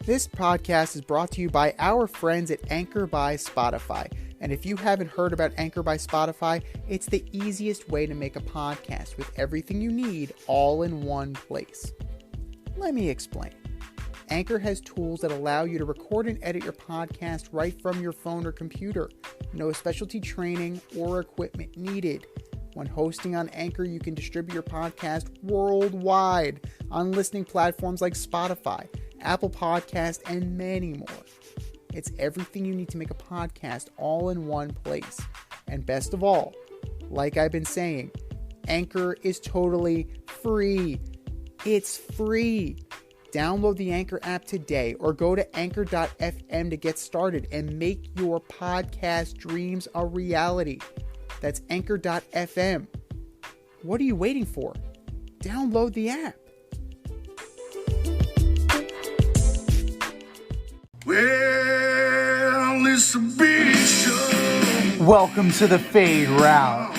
This podcast is brought to you by our friends at Anchor by Spotify. And if you haven't heard about Anchor by Spotify, it's the easiest way to make a podcast with everything you need all in one place. Let me explain. Anchor has tools that allow you to record and edit your podcast right from your phone or computer. No specialty training or equipment needed. When hosting on Anchor, you can distribute your podcast worldwide on listening platforms like Spotify, Apple Podcast, and many more. It's everything you need to make a podcast all in one place. And best of all, like I've been saying, Anchor is totally free. It's free. Download the Anchor app today or go to anchor.fm to get started and make your podcast dreams a reality. That's anchor.fm. What are you waiting for? Download the app. Well, it's a big show. Welcome to the Fade Route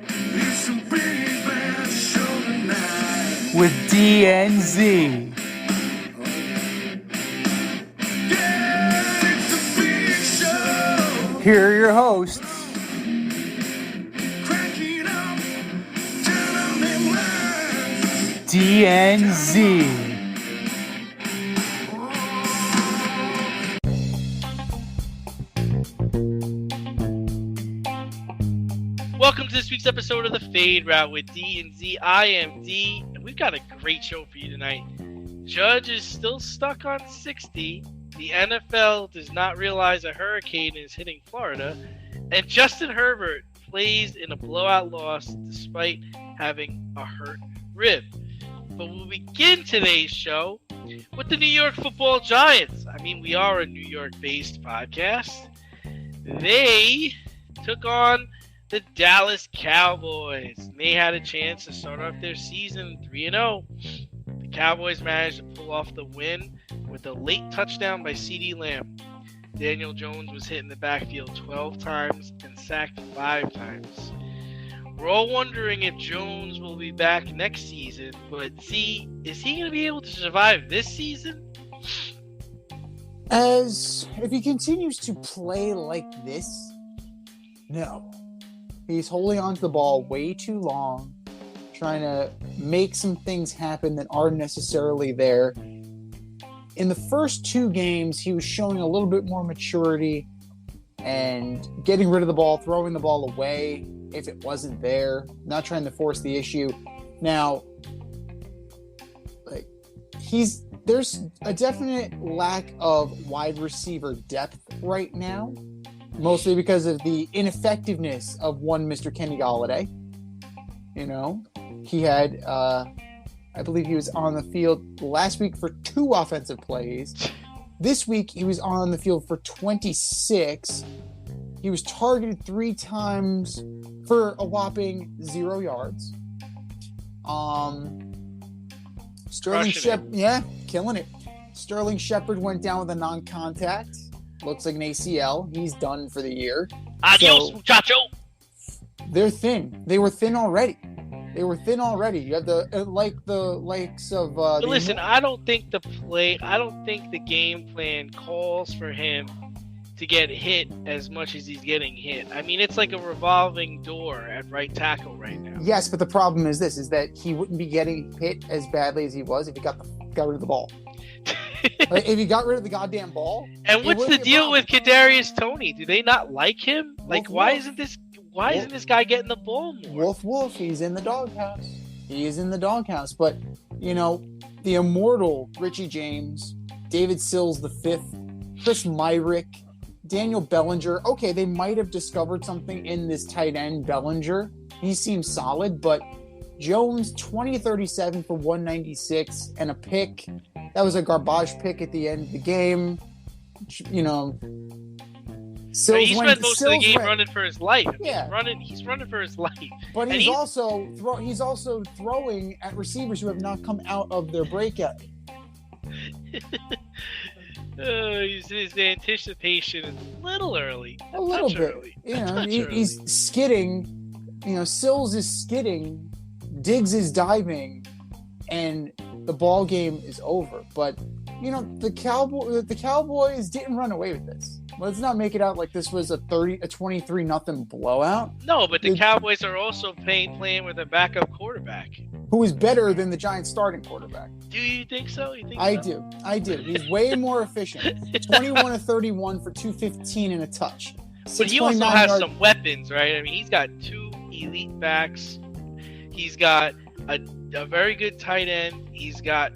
It's a big bad show tonight. with DNZ. Yeah, it's a big show. Here are your hosts, Cracking up, telling them lies. DNZ. Welcome to this week's episode of the Fade Route with D and Z. I am D, and we've got a great show for you tonight. Judge is still stuck on 60. The NFL does not realize a hurricane is hitting Florida, and Justin Herbert plays in a blowout loss despite having a hurt rib. But we'll begin today's show with the New York Football Giants. I mean, we are a New York-based podcast. They took on the Dallas Cowboys. And they had a chance to start off their season 3-0. The Cowboys managed to pull off the win with a late touchdown by CeeDee Lamb. Daniel Jones was hit in the backfield 12 times and sacked 5 times. We're all wondering if Jones will be back next season, but Z, is he going to be able to survive this season? As if he continues to play like this, no. He's holding onto the ball way too long, trying to make some things happen that aren't necessarily there. In the first 2 games, he was showing a little bit more maturity and getting rid of the ball, throwing the ball away if it wasn't there, not trying to force the issue. Now, there's a definite lack of wide receiver depth right now. Mostly because of the ineffectiveness of one Mr. Kenny Golladay. You know, he had, I believe he was on the field last week for 2 offensive plays. This week, he was on the field for 26. He was targeted 3 times for a whopping 0 yards. Sterling Shepard, killing it. Sterling Shepard went down with a non-contact. Looks like an ACL. He's done for the year. Adios, muchacho. They're thin. They were thin already. You have the likes of. But listen, I don't think the game plan calls for him to get hit as much as he's getting hit. I mean, it's like a revolving door at right tackle right now. Yes, but the problem is this: is that he wouldn't be getting hit as badly as he was if he got rid of the ball. Like, if he got rid of the goddamn ball. And what's the deal with Kadarius Toney? Do they not like him? Like, why isn't this guy getting the ball more? Wolf, he's in the doghouse. But, you know, the immortal Richie James, David Sills V, Chris Myrick, Daniel Bellinger. Okay, they might have discovered something in this tight end Bellinger. He seems solid, but Jones, 20-37 for 196 and a pick. That was a garbage pick at the end of the game. You know, Sills he spent most of the game running for his life. Yeah. He's running for his life. But he's also throwing at receivers who have not come out of their breakout. His anticipation is a little early. A little bit. You know, he's skidding. You know, Sills is skidding. Diggs is diving. and the ball game is over. But the Cowboys didn't run away with this. Let's not make it out like this was a 23-0 blowout. No, but the Cowboys are also playing with a backup quarterback who is better than the Giants' starting quarterback. Do you think so? I do. He's way more efficient. 21 of 31 for 215 and a touch. But he also has some weapons, right? I mean, he's got 2 elite backs. He's got a very good tight end. He's got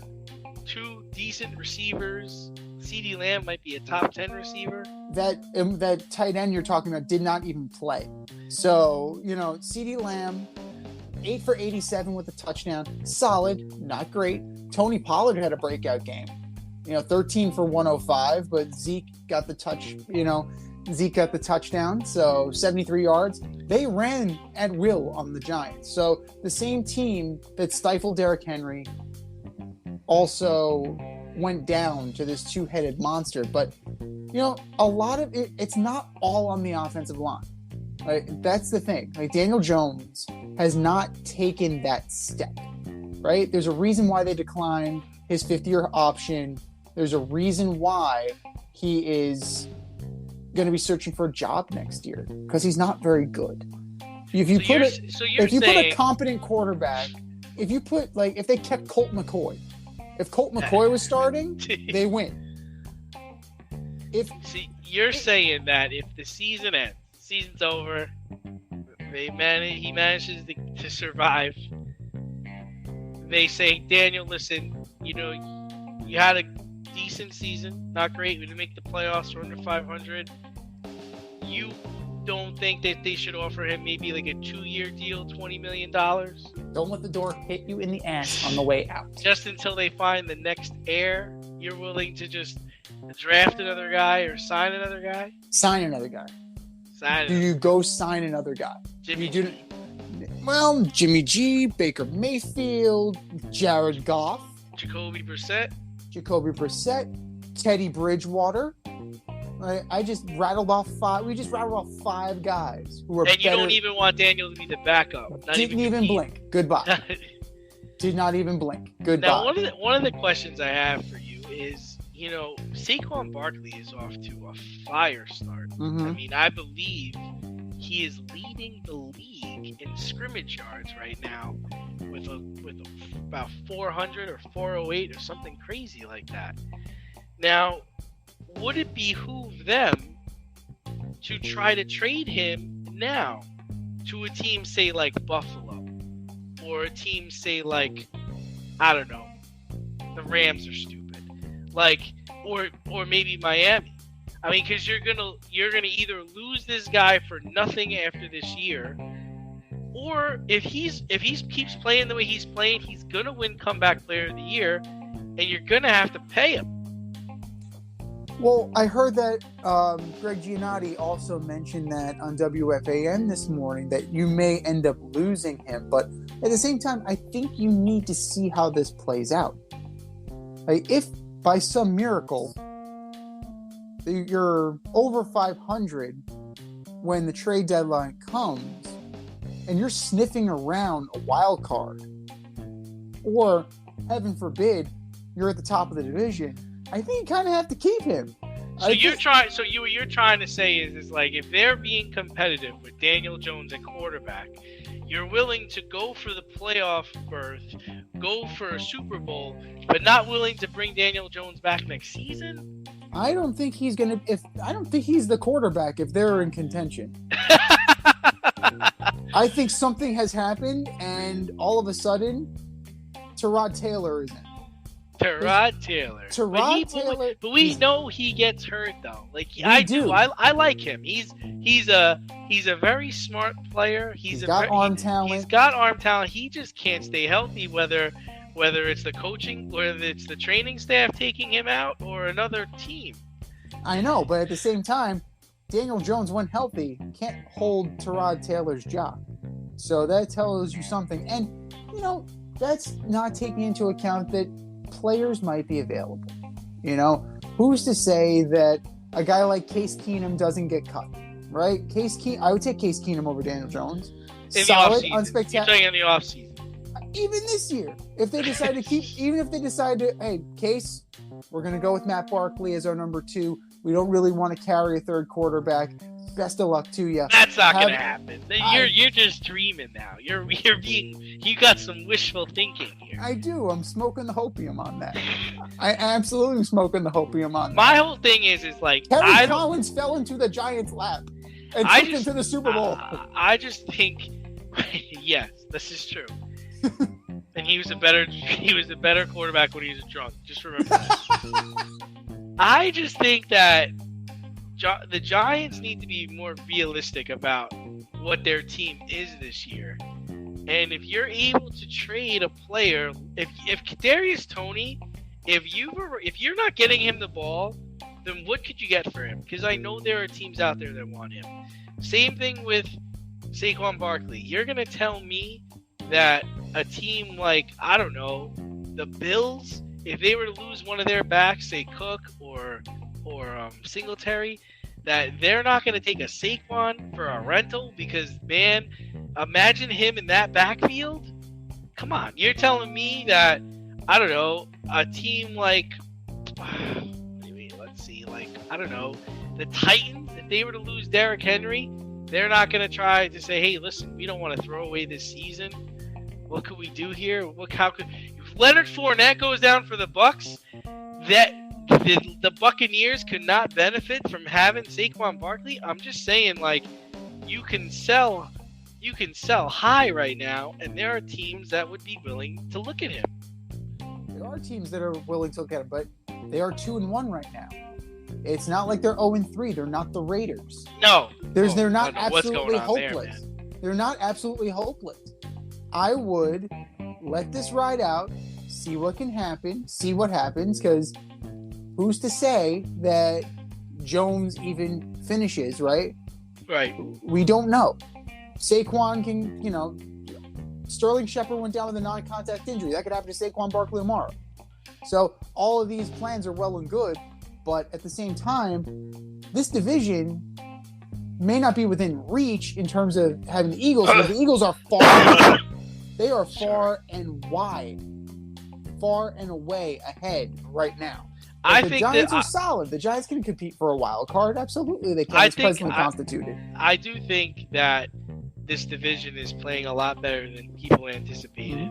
2 decent receivers. CeeDee Lamb might be a top 10 receiver. That tight end you're talking about did not even play. So, CeeDee Lamb, 8 for 87 with a touchdown. Solid, not great. Tony Pollard had a breakout game. 13 for 105, but Zeke got the touchdown, so 73 yards. They ran at will on the Giants. So the same team that stifled Derrick Henry also went down to this 2-headed monster. But, a lot of it's not all on the offensive line. Right? That's the thing. Like, Daniel Jones has not taken that step, right? There's a reason why they declined his 5th-year option. There's a reason why he is going to be searching for a job next year, because he's not very good. If you put a competent quarterback, if they kept Colt McCoy, if Colt McCoy was starting, they win. You're saying that if the season ends, season's over, he manages to survive, they say, Daniel, listen, you had a decent season, not great, we didn't make the playoffs, we're under 500. You don't think that they should offer him maybe like a 2-year deal, $20 million? Don't let the door hit you in the ass on the way out. Just until they find the next heir, you're willing to just draft another guy or sign another guy? Sign another guy. Do you go sign another guy? Jimmy G, Baker Mayfield, Jared Goff, Jacoby Brissett, Teddy Bridgewater. I just rattled off 5. We just rattled off 5 guys who were better. And you don't even want Daniel to be the backup. Didn't even blink. Goodbye. Did not even blink. Goodbye. Now, one of the questions I have for you is, Saquon Barkley is off to a fire start. Mm-hmm. I mean, I believe he is leading the league in scrimmage yards right now with about 400 or 408 or something crazy like that. Now, would it behoove them to try to trade him now to a team, say, like Buffalo, or a team, say, like, I don't know, the Rams are stupid, or maybe Miami? I mean, because you're gonna either lose this guy for nothing after this year, or if he keeps playing the way he's playing, he's gonna win Comeback Player of the Year, and you're gonna have to pay him. Well, I heard that Greg Giannotti also mentioned that on WFAN this morning that you may end up losing him. But at the same time, I think you need to see how this plays out. Like, if by some miracle you're over 500 when the trade deadline comes and you're sniffing around a wild card, or heaven forbid, you're at the top of the division, I think you kind of have to keep him. So what you're trying to say is like, if they're being competitive with Daniel Jones at quarterback, you're willing to go for the playoff berth, go for a Super Bowl, but not willing to bring Daniel Jones back next season? I don't think he's the quarterback if they're in contention. I think something has happened, and all of a sudden, Tyrod Taylor is in. Tyrod Taylor. But we know he gets hurt though. Like, I do. I like him. He's a very smart player. He's got arm talent. He's got arm talent. He just can't stay healthy, whether it's the coaching, whether it's the training staff taking him out, or another team. I know, but at the same time, Daniel Jones, when healthy, can't hold Tyrod Taylor's job. So that tells you something. And, that's not taking into account that players might be available. Who's to say that a guy like Case Keenum doesn't get cut, right? I would take Case Keenum over Daniel Jones. Solid, unspectacular. You're saying in the offseason. even this year, if they decide to even if they decide to, hey, Case, we're going to go with Matt Barkley as our number 2. We don't really want to carry a third quarterback. Best of luck to you. That's not going to happen. You're just dreaming now. You got some wishful thinking here. I do. I'm smoking the hopium on that. I absolutely am smoking the hopium on that. My whole thing is like Terry Collins fell into the Giants' lap and took them to the Super Bowl. I just think, yes, this is true. And he was a better quarterback when he was drunk. Just remember that. I just think that the Giants need to be more realistic about what their team is this year. And if you're able to trade a player, if Kadarius Toney, if you're not getting him the ball, then what could you get for him? Because I know there are teams out there that want him. Same thing with Saquon Barkley. You're gonna tell me that a team like, I don't know, the Bills, if they were to lose one of their backs, say Cook or Singletary, that they're not going to take a Saquon for a rental? Because, man, imagine him in that backfield. Come on, you're telling me that, I don't know, a team like, let's see, like, I don't know, the Titans, if they were to lose Derrick Henry, they're not going to try to say, hey, listen, we don't want to throw away this season. What could we do here? If Leonard Fournette goes down for the Bucks, that the Buccaneers could not benefit from having Saquon Barkley. I'm just saying, like, you can sell high right now, and there are teams that would be willing to look at him. There are teams that are willing to look at him, but they are 2-1 right now. It's not like they're 0-3. They're not the Raiders. No, they're not absolutely hopeless. They're not absolutely hopeless. I would let this ride out, see what can happen, see what happens, because who's to say that Jones even finishes, right? Right. We don't know. Saquon can, Sterling Shepard went down with a non-contact injury. That could happen to Saquon Barkley tomorrow. So all of these plans are well and good, but at the same time, this division may not be within reach in terms of having the Eagles, but the Eagles are far. They are far and wide, far and away ahead right now. But the Giants are solid. The Giants can compete for a wild card. Absolutely, they can. It's presently constituted. I do think that this division is playing a lot better than people anticipated.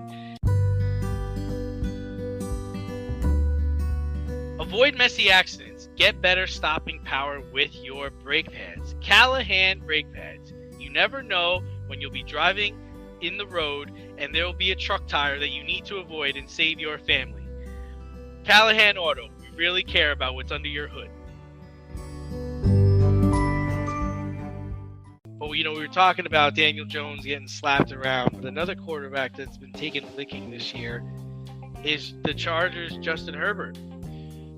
Avoid messy accidents. Get better stopping power with your brake pads. Callahan brake pads. You never know when you'll be driving in the road and there will be a truck tire that you need to avoid and save your family. Callahan Auto. We really care about what's under your hood. But we were talking about Daniel Jones getting slapped around, but another quarterback that's been taking a licking this year is the Chargers' Justin Herbert.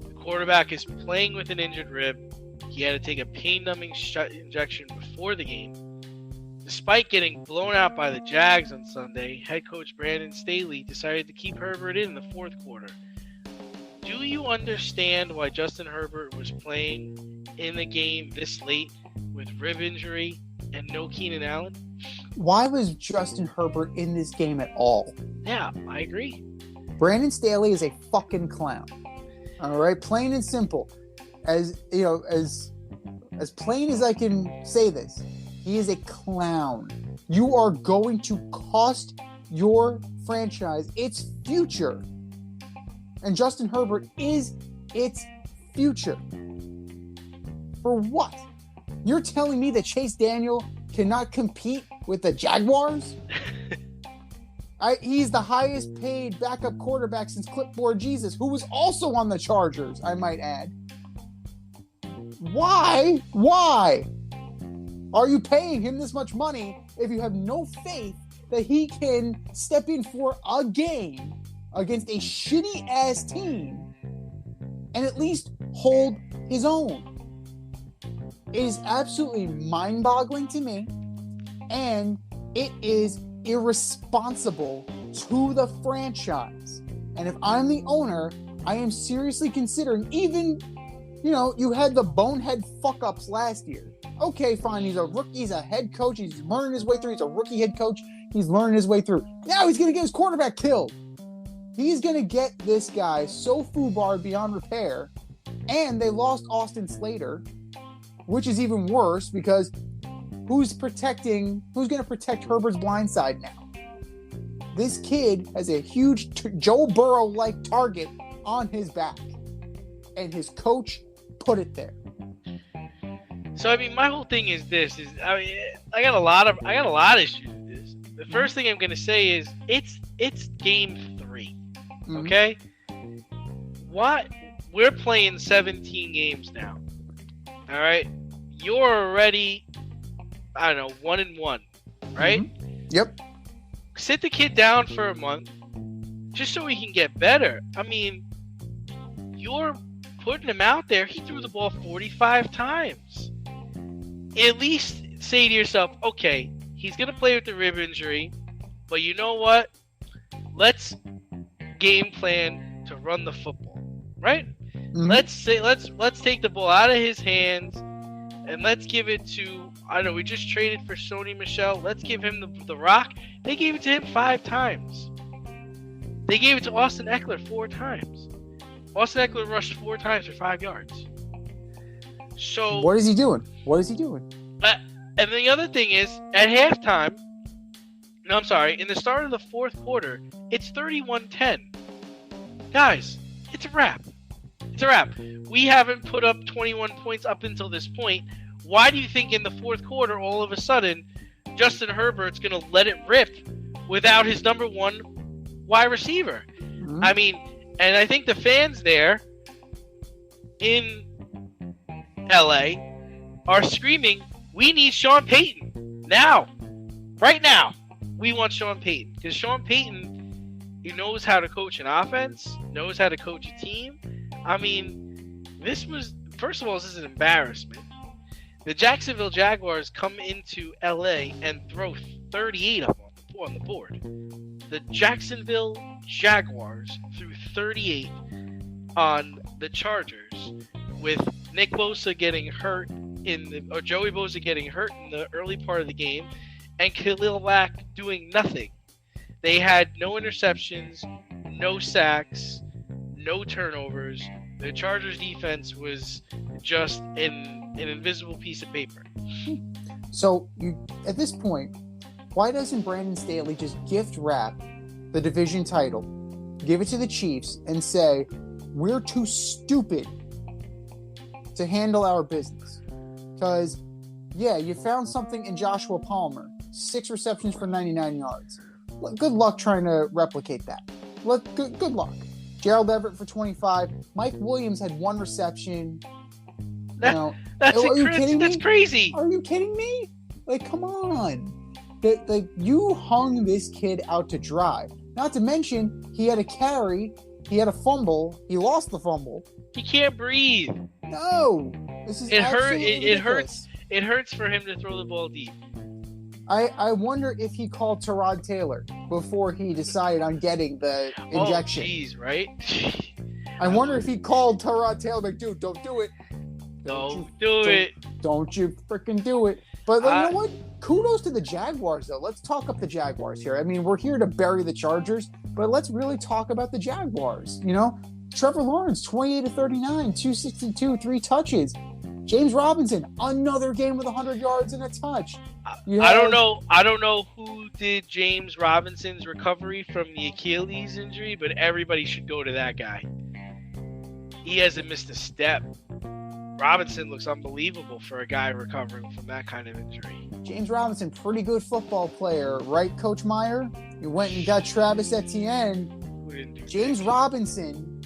The quarterback is playing with an injured rib. He had to take a pain-numbing injection before the game. Despite getting blown out by the Jags on Sunday, head coach Brandon Staley decided to keep Herbert in the fourth quarter. Do you understand why Justin Herbert was playing in the game this late with rib injury and no Keenan Allen? Why was Justin Herbert in this game at all? Yeah, I agree. Brandon Staley is a fucking clown. All right, plain and simple. As plain as I can say this, he is a clown. You are going to cost your franchise its future. And Justin Herbert is its future. For what? You're telling me that Chase Daniel cannot compete with the Jaguars? He's the highest paid backup quarterback since Clipboard Jesus, who was also on the Chargers, I might add. Why? Why are you paying him this much money if you have no faith that he can step in for a game against a shitty-ass team and at least hold his own? It is absolutely mind-boggling to me, and it is irresponsible to the franchise. And if I'm the owner, I am seriously considering, even, you had the bonehead fuck-ups last year. Okay, fine, he's a rookie, he's a head coach, he's learning his way through, he's a rookie head coach. He's learning his way through. Now he's going to get his quarterback killed. He's going to get this guy so foobarred beyond repair. And they lost Austin Slater, which is even worse because who's going to protect Herbert's blind side now? This kid has a huge Joe Burrow-like target on his back, and his coach put it there. So I mean, my whole thing is this: I got a lot of issues with this. The first thing I'm gonna say is it's game 3, okay? What we're playing 17 games now. All right, you're already 1-1, right? Yep. Sit the kid down for a month just so he can get better. I mean, you're putting him out there. He threw the ball 45 times. At least say to yourself, okay, he's going to play with the rib injury, but you know what? Let's game plan to run the football, right? Let's take the ball out of his hands and let's give it to, we just traded for Sony Michel. Let's give him the rock. They gave it to him 5 times. They gave it to Austin Eckler 4 times. Austin Eckler rushed 4 times for 5 yards. So what is he doing? And the other thing is, at halftime, in the start of the fourth quarter, it's 31-10. Guys, it's a wrap. It's a wrap. We haven't put up 21 points up until this point. Why do you think in the fourth quarter, all of a sudden, Justin Herbert's going to let it rip without his number 1 wide receiver? I mean, and I think the fans there in LA are screaming, we need Sean Payton now. Right now. We want Sean Payton. Because Sean Payton, he knows how to coach an offense, knows how to coach a team. I mean, first of all, this is an embarrassment. The Jacksonville Jaguars come into LA and throw 38 of them on the board. The Jacksonville Jaguars threw 38 on the Chargers, with Nick Bosa getting hurt Joey Bosa getting hurt in the early part of the game, and Khalil Mack doing nothing. They had no interceptions, no sacks, no turnovers. The Chargers defense was just an invisible piece of paper. So at this point, why doesn't Brandon Staley just gift wrap the division title, give it to the Chiefs, and say, we're too stupid to handle our business? Because, yeah, you found something in Joshua Palmer, 6 receptions for 99 yards. Good luck trying to replicate that. Good luck. Gerald Everett for 25. Mike Williams had 1 reception. That's crazy. Are you kidding me? Like, come on. You hung this kid out to dry. Not to mention, he had a carry, he had a fumble, he lost the fumble. He can't breathe. No. This is ridiculous. It hurts for him to throw the ball deep. I wonder if he called Tyrod Taylor before he decided on getting the injection. Oh, jeez, right? I wonder if he called Tyrod Taylor, like, dude, don't do it. Don't do it. Don't you freaking do it. But you know what? Kudos to the Jaguars, though. Let's talk up the Jaguars here. I mean, we're here to bury the Chargers, but let's really talk about the Jaguars. You know, Trevor Lawrence, 28-39, 262, 3 touches. James Robinson, another game with 100 yards and a touch. I don't know who did James Robinson's recovery from the Achilles injury, but everybody should go to that guy. He hasn't missed a step. Robinson looks unbelievable for a guy recovering from that kind of injury. James Robinson, pretty good football player, right, Coach Meyer? You went and got Travis Etienne. James Robinson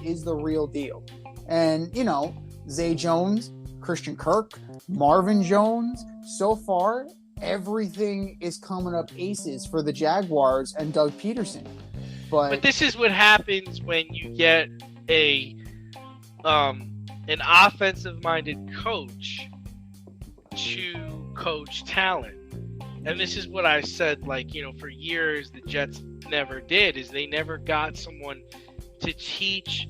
is the real deal. And, you know, Zay Jones, Christian Kirk, Marvin Jones, so far, everything is coming up aces for the Jaguars and Doug Peterson. But this is what happens when you get an offensive-minded coach to coach talent. And this is what I said, like, you know, for years the Jets never did, is they never got someone to teach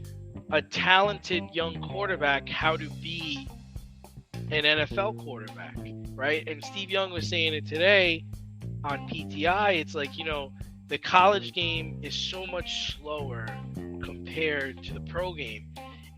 a talented young quarterback how to be an NFL quarterback, right? And Steve Young was saying it today on PTI, it's like, the college game is so much slower compared to the pro game.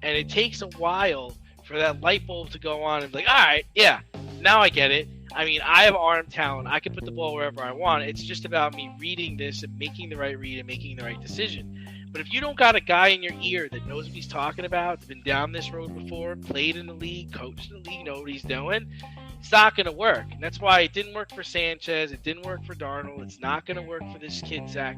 And it takes a while for that light bulb to go on and be like, all right, yeah, now I get it. I mean, I have arm talent. I can put the ball wherever I want. It's just about me reading this and making the right read and making the right decision. But if you don't got a guy in your ear that knows what he's talking about, been down this road before, played in the league, coached in the league, know what he's doing, it's not going to work. And that's why it didn't work for Sanchez. It didn't work for Darnold. It's not going to work for this kid, Zach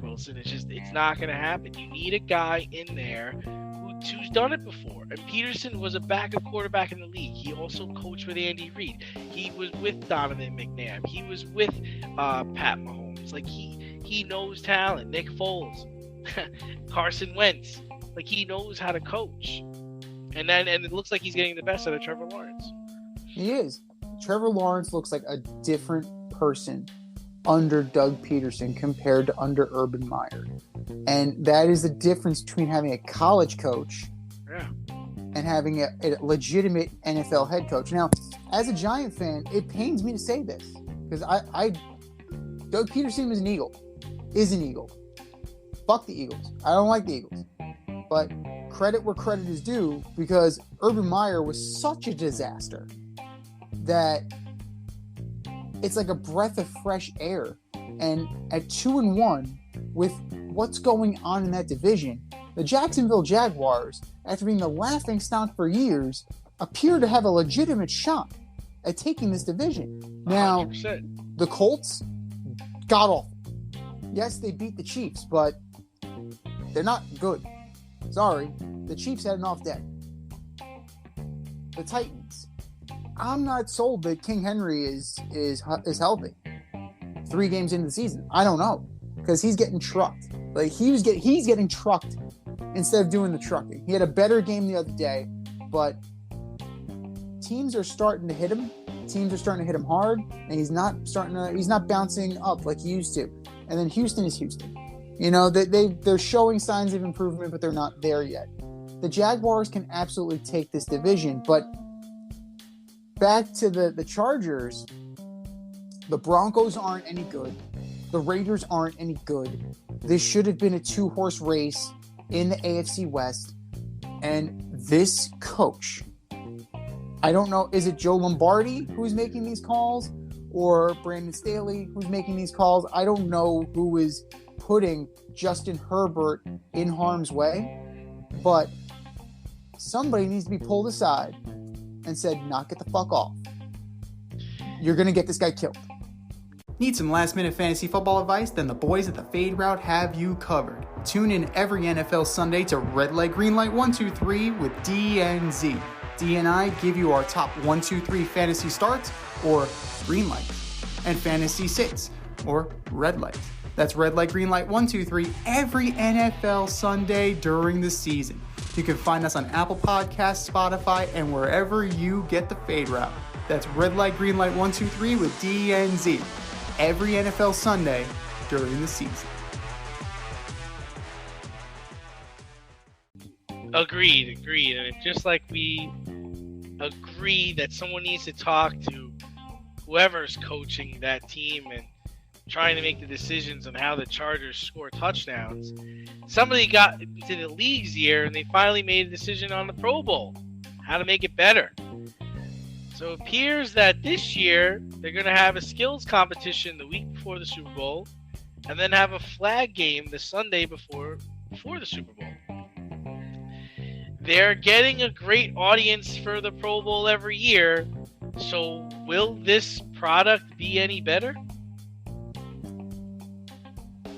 Wilson. It's not going to happen. You need a guy in there who's done it before. And Peterson was a backup quarterback in the league. He also coached with Andy Reid. He was with Donovan McNabb. He was with Pat Mahomes. Like, he knows talent. Nick Foles, Carson Wentz. Like, he knows how to coach. And it looks like he's getting the best out of Trevor Lawrence. He is. Trevor Lawrence looks like a different person under Doug Peterson compared to under Urban Meyer. And that is the difference between having a college coach and having a legitimate NFL head coach. Now, as a Giant fan, it pains me to say this because Doug Peterson is an Eagle. Fuck the Eagles. I don't like the Eagles. But credit where credit is due, because Urban Meyer was such a disaster that it's like a breath of fresh air. And at 2-1, with what's going on in that division, the Jacksonville Jaguars, after being the laughing stock for years, appear to have a legitimate shot at taking this division. Now, 100%. The Colts, god awful. Yes, they beat the Chiefs, but they're not good. Sorry, the Chiefs had an off day. The Titans, I'm not sold that King Henry is healthy. 3 games into the season, I don't know, because he's getting trucked. Like he's getting trucked instead of doing the trucking. He had a better game the other day, but teams are starting to hit him. Teams are starting to hit him hard, and he's not bouncing up like he used to. And then Houston is Houston. They're showing signs of improvement, but they're not there yet. The Jaguars can absolutely take this division, but back to the Chargers, the Broncos aren't any good. The Raiders aren't any good. This should have been a 2-horse race in the AFC West. And this coach, I don't know, is it Joe Lombardi who's making these calls or Brandon Staley who's making these calls? I don't know who is putting Justin Herbert in harm's way, but somebody needs to be pulled aside and said, knock it the fuck off. You're going to get this guy killed. Need some last-minute fantasy football advice? Then the boys at the Fade Route have you covered. Tune in every NFL Sunday to Red Light, Green Light 1, 2, 3 with D and Z. D and I give you our top 1, 2, 3 fantasy starts, or green light, and fantasy sits, or red light. That's Red Light, Green Light 1, 2, 3 every NFL Sunday during the season. You can find us on Apple Podcasts, Spotify, and wherever you get the Fade Route. That's Red Light, Green Light 1, 2, 3 with D and Z. Every NFL Sunday during the season. Agreed. And it's just like we agree that someone needs to talk to whoever's coaching that team and trying to make the decisions on how the Chargers score touchdowns. Somebody got into the league's year and they finally made a decision on the Pro Bowl, how to make it better. So it appears that this year they're going to have a skills competition the week before the Super Bowl and then have a flag game the Sunday before the Super Bowl. They're getting a great audience for the Pro Bowl every year. So will this product be any better?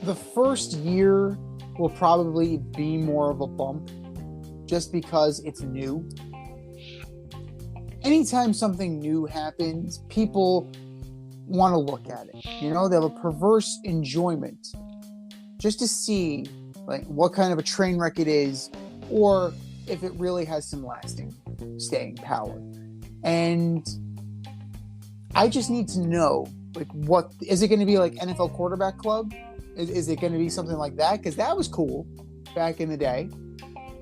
The first year will probably be more of a bump just because it's new. Anytime something new happens, people want to look at it. They have a perverse enjoyment just to see like what kind of a train wreck it is, or if it really has some lasting staying power. And I just need to know, like, what is it going to be, like NFL Quarterback Club? Is it going to be something like that? Because that was cool back in the day.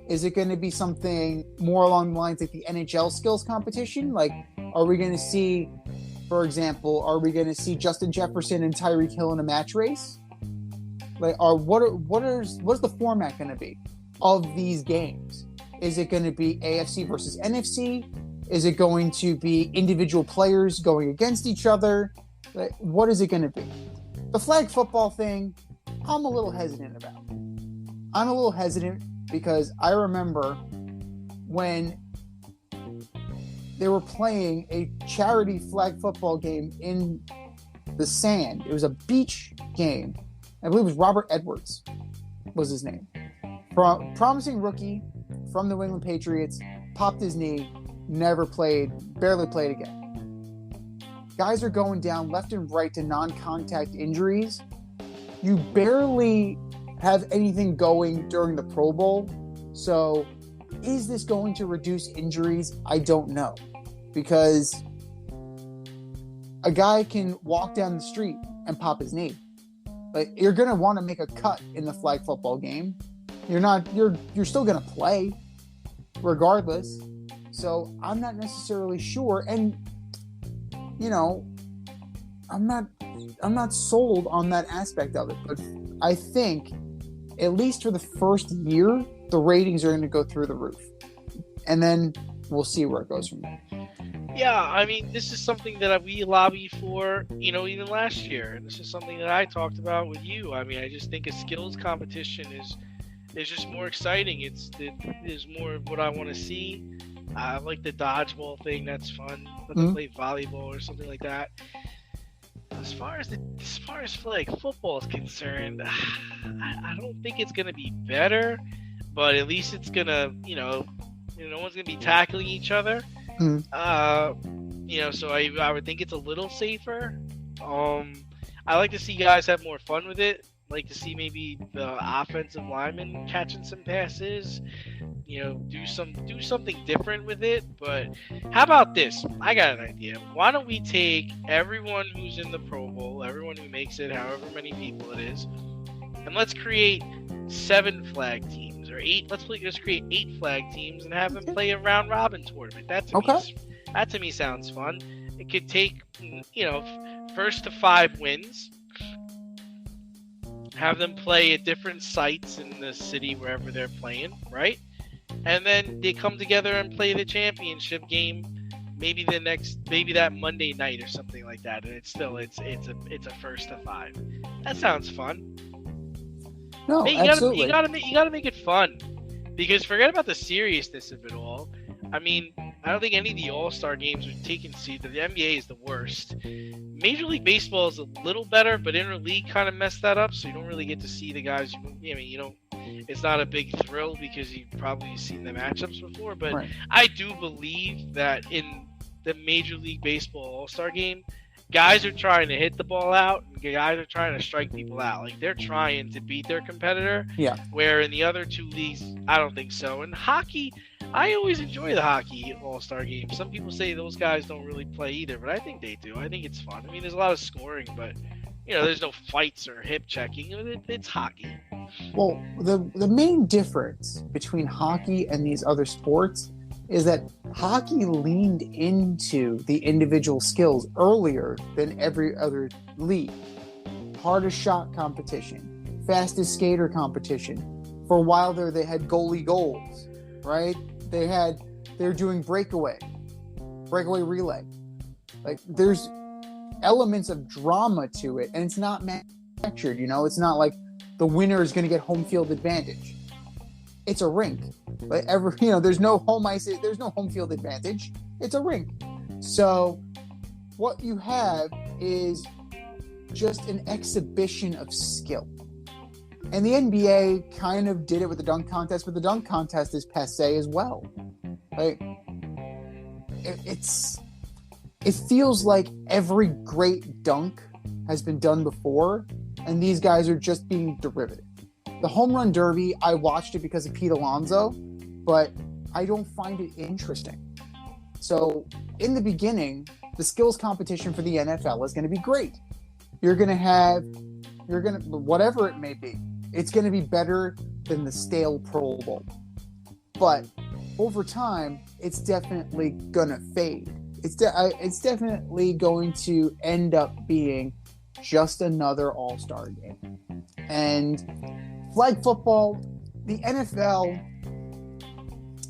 Is it going to be something more along the lines like the NHL skills competition? Like, are we going to see For example, are we going to see Justin Jefferson and Tyreek Hill in a match race? Like, what's the format going to be of these games? Is it going to be AFC versus NFC? Is it going to be individual players going against each other? Like, what is it going to be? The flag football thing, I'm a little hesitant about. I'm a little hesitant because I remember when they were playing a charity flag football game in the sand. It was a beach game. I believe it was Robert Edwards was his name. Promising rookie from the New England Patriots, popped his knee, barely played again. Guys are going down left and right to non-contact injuries. You barely have anything going during the Pro Bowl. So is this going to reduce injuries? I don't know. Because a guy can walk down the street and pop his knee. Like, you're going to want to make a cut in the flag football game. You're still going to play regardless. So I'm not necessarily sure. And, you know, I'm not sold on that aspect of it. But I think, at least for the first year, the ratings are going to go through the roof. And then we'll see where it goes from there. Yeah, I mean, this is something that we lobby for, you know, even last year. And this is something that I talked about with you. I mean, I just think a skills competition is just more exciting. It is more of what I want to see. I like the dodgeball thing. That's fun. Let them play volleyball or something like that. As far as flag football is concerned, I don't think it's gonna be better, but at least it's gonna, no one's gonna be tackling each other. So I would think it's a little safer. I like to see guys have more fun with it. Like to see maybe the offensive linemen catching some passes. Do something different with it. But how about this? I got an idea. Why don't we take everyone who's in the Pro Bowl, everyone who makes it, however many people it is, and let's create 7 flag teams or 8. Let's create 8 flag teams and have them play a round robin tournament. That to me sounds fun. It could take first to 5 wins. Have them play at different sites in the city wherever they're playing, right? And then they come together and play the championship game, maybe that Monday night or something like that. And it's a first to 5. That sounds fun. No, absolutely. You gotta make it fun, because forget about the seriousness of it all. I mean, I don't think any of the All-Star games are taken seriously. The NBA is the worst. Major League Baseball is a little better, but interleague kind of messed that up, so you don't really get to see the guys. It's not a big thrill because you've probably seen the matchups before. But right. I do believe that in the Major League Baseball All-Star game, guys are trying to hit the ball out, and guys are trying to strike people out. Like, they're trying to beat their competitor. Yeah. Where in the other 2 leagues, I don't think so. And hockey, I always enjoy the hockey All-Star game. Some people say those guys don't really play either, but I think they do. I think it's fun. I mean, there's a lot of scoring, but there's no fights or hip checking. It's hockey. Well, the main difference between hockey and these other sports is that hockey leaned into the individual skills earlier than every other league. Hardest shot competition, fastest skater competition. For a while there, they had goalie goals, right? They're doing breakaway relay. Like, there's elements of drama to it, and it's not manufactured. It's not like the winner is going to get home field advantage. It's a rink. Like, there's no home ice. There's no home field advantage. It's a rink. So what you have is just an exhibition of skill. And the NBA kind of did it with the dunk contest, but the dunk contest is passé as well. Like, it feels like every great dunk has been done before, and these guys are just being derivative. The home run derby, I watched it because of Pete Alonso, but I don't find it interesting. So in the beginning, the skills competition for the NFL is going to be great. Whatever it may be, it's going to be better than the stale Pro Bowl. But over time, it's definitely going to fade. It's definitely going to end up being just another All-Star game. And flag football, the NFL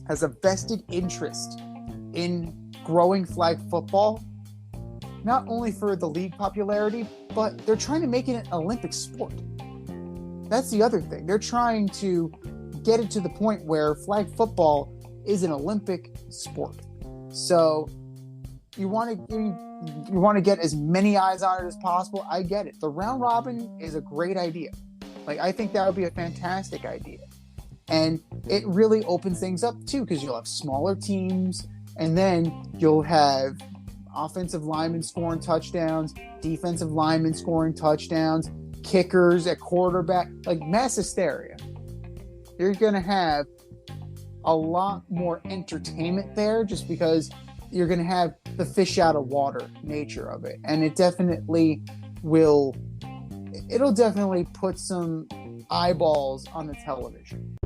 has a vested interest in growing flag football, not only for the league popularity, but they're trying to make it an Olympic sport. That's the other thing. They're trying to get it to the point where flag football is an Olympic sport. So you want to get as many eyes on it as possible. I get it. The round robin is a great idea. Like, I think that would be a fantastic idea. And it really opens things up too, because you'll have smaller teams, and then you'll have offensive linemen scoring touchdowns, defensive linemen scoring touchdowns, kickers at quarterback, like mass hysteria. You're going to have a lot more entertainment there, just because you're going to have the fish out of water nature of it. And it definitely it'll definitely put some eyeballs on the television.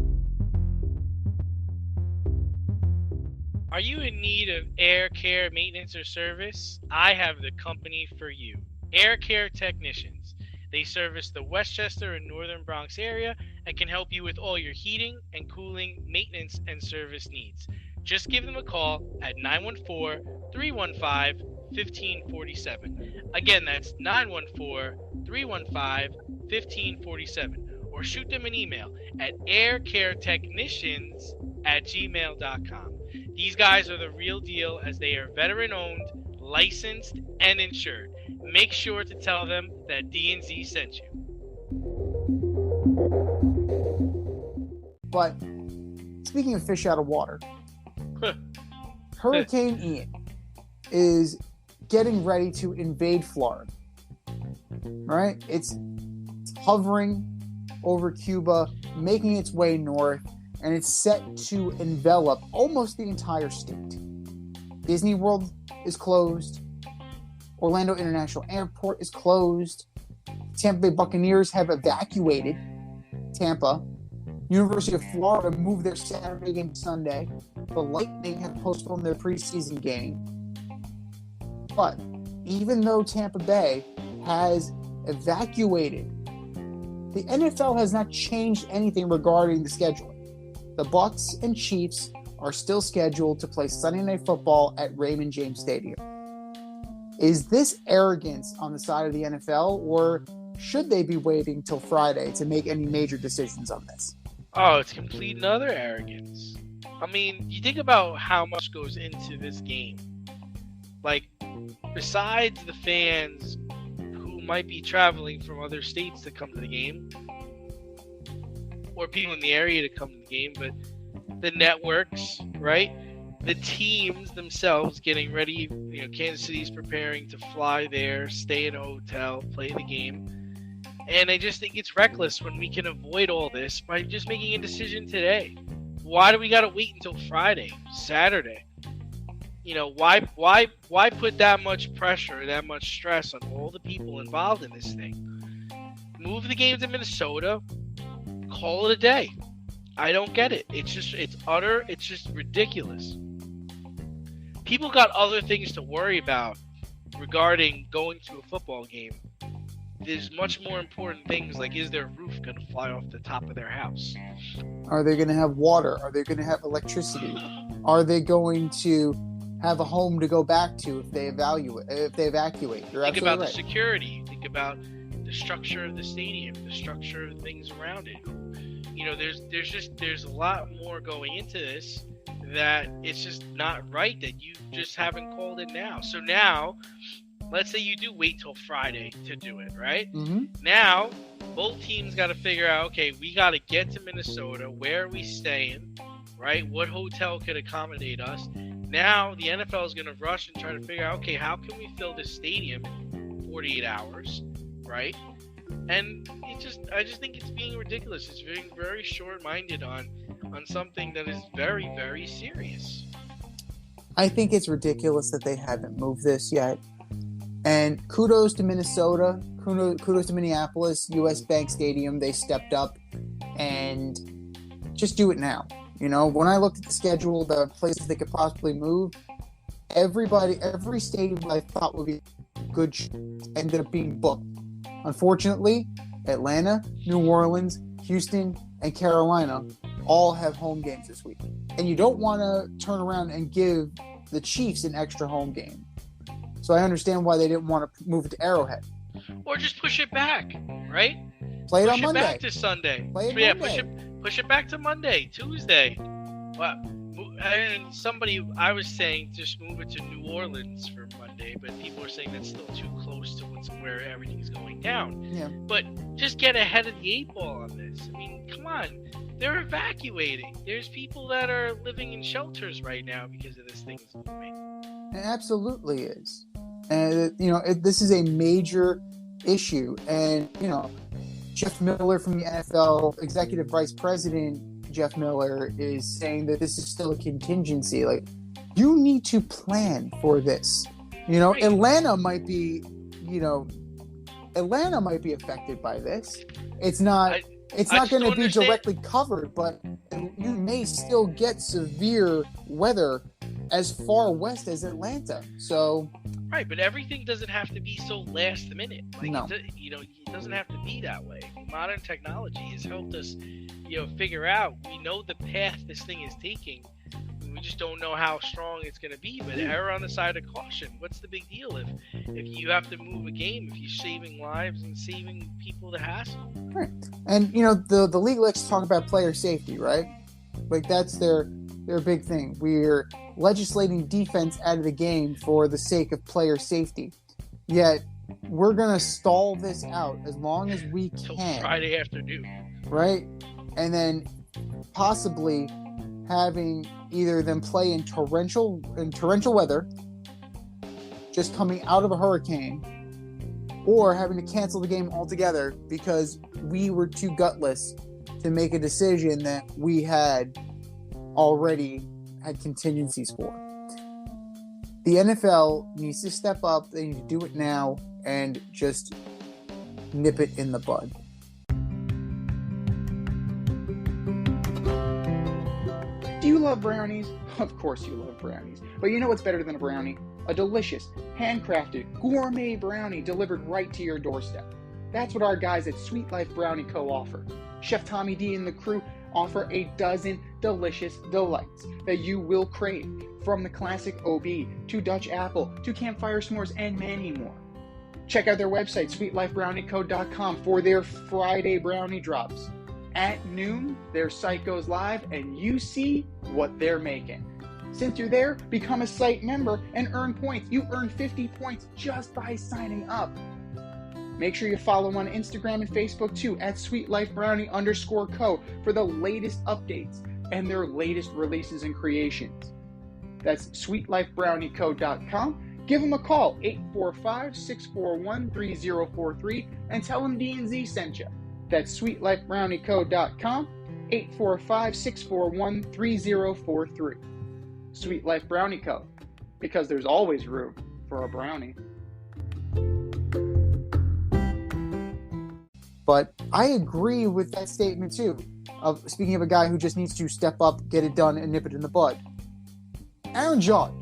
Are you in need of air care maintenance or service? I have the company for you. Air Care Technicians. They service the Westchester and Northern Bronx area and can help you with all your heating and cooling, maintenance, and service needs. Just give them a call at 914-315-1547. Again, that's 914-315-1547. Or shoot them an email at aircaretechnicians@gmail.com. These guys are the real deal, as they are veteran-owned, licensed, and insured. Make sure to tell them that D&Z sent you. But speaking of fish out of water, Hurricane Ian is getting ready to invade Florida. Right? It's hovering over Cuba, making its way north, and it's set to envelop almost the entire state. Disney World is closed. Orlando International Airport is closed. Tampa Bay Buccaneers have evacuated Tampa. University of Florida moved their Saturday game to Sunday. The Lightning have postponed their preseason game. But even though Tampa Bay has evacuated, the NFL has not changed anything regarding the scheduling. The Bucs and Chiefs are still scheduled to play Sunday Night Football at Raymond James Stadium. Is this arrogance on the side of the NFL, or should they be waiting till Friday to make any major decisions on this? Oh, it's complete and utter arrogance. I mean, you think about how much goes into this game. Like, besides the fans who might be traveling from other states to come to the game, or people in the area to come to the game, but the networks, right? The teams themselves getting ready. You know, Kansas City's preparing to fly there, stay in a hotel, play the game. And I just think it's reckless when we can avoid all this by just making a decision today. Why do we got to wait until Friday, Saturday? You know, why put that much pressure, that much stress on all the people involved in this thing? Move the game to Minnesota. Call it a day. I don't get it. It's just ridiculous. People got other things to worry about regarding going to a football game. There's much more important things, like, is their roof going to fly off the top of their house? Are they going to have water? Are they going to have electricity? Are they going to have a home to go back to if they evacuate? You're Think about right. the security. Think about the structure of the stadium, the structure of things around it. You know, there's a lot more going into this that it's just not right that you just haven't called it now. So now, let's say you do wait till Friday to do it, right? Mm-hmm. Now, both teams got to figure out, okay, we got to get to Minnesota. Where are we staying, right? What hotel could accommodate us? Now, the NFL is going to rush and try to figure out, okay, how can we fill this stadium in 48 hours, right? And I just think it's being ridiculous. It's being very short-minded on something that is very, very serious. I think it's ridiculous that they haven't moved this yet. And kudos to Minnesota, kudos to Minneapolis, US Bank Stadium. They stepped up and just do it now. You know, when I looked at the schedule, the places they could possibly move, every stadium that I thought would be good ended up being booked. Unfortunately, Atlanta, New Orleans, Houston, and Carolina all have home games this week. And you don't want to turn around and give the Chiefs an extra home game. So I understand why they didn't want to move it to Arrowhead. Or just push it back, right? Play it Push on it Monday. back to Sunday. Play it Yeah, Monday. push it back to Monday, Tuesday. Well, and somebody, I was saying just move it to New Orleans for Monday, but people are saying that's still too close to where everything's going down. Yeah. But just get ahead of the 8 ball on this. I mean, come on. They're evacuating. There's people that are living in shelters right now because of this thing's moving. It absolutely is. And, this is a major issue. And, Jeff Miller from the NFL, Executive Vice President Jeff Miller, is saying that this is still a contingency. Like, you need to plan for this. Right. Atlanta might be affected by this. It's not going to be directly covered, but you may still get severe weather as far west as Atlanta. So, right, but everything doesn't have to be so last minute. Like, no. It doesn't have to be that way. Modern technology has helped us, figure out. We know the path this thing is taking. We just don't know how strong it's going to be. But err on the side of caution. What's the big deal if you have to move a game? If you're saving lives and saving people the hassle. Right. And the league likes to talk about player safety, right? Like, that's their big thing. We're legislating defense out of the game for the sake of player safety. Yet we're gonna stall this out as long as we Till can. Friday afternoon. Right? And then possibly having either them play in torrential weather, just coming out of a hurricane, or having to cancel the game altogether because we were too gutless to make a decision that we had already had contingencies for. The NFL needs to step up. They need to do it now and just nip it in the bud. Do you love brownies? Of course you love brownies. But you know what's better than a brownie? A delicious, handcrafted, gourmet brownie delivered right to your doorstep. That's what our guys at Sweet Life Brownie Co. offer. Chef Tommy D and the crew offer a dozen delicious delights that you will crave, from the classic OB to Dutch apple to campfire s'mores and many more. Check out their website, sweetlifebrownieco.com, for their Friday brownie drops. At noon, their site goes live and you see what they're making. Since you're there, become a site member and earn points. You earn 50 points just by signing up. Make sure you follow on Instagram and Facebook too, at sweetlifebrownie_co, for the latest updates and their latest releases and creations. That's sweetlifebrownieco.com. Give them a call, 845-641-3043, and tell them D&Z sent you. That's sweetlifebrownieco.com, 845-641-3043. Sweet Life Brownie Co., because there's always room for a brownie. But I agree with that statement too, of speaking of a guy who just needs to step up, get it done, and nip it in the bud. Aaron Judge.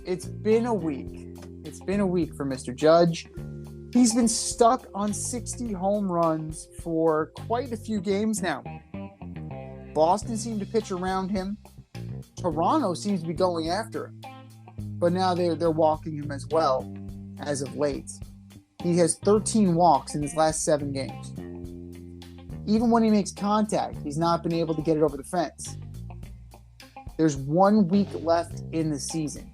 It's been a week. It's been a week for Mr. Judge. He's been stuck on 60 home runs for quite a few games now. Boston seemed to pitch around him. Toronto seems to be going after him. But now they're walking him as well, as of late. He has 13 walks in his last 7 games. Even when he makes contact, he's not been able to get it over the fence. There's 1 week left in the season.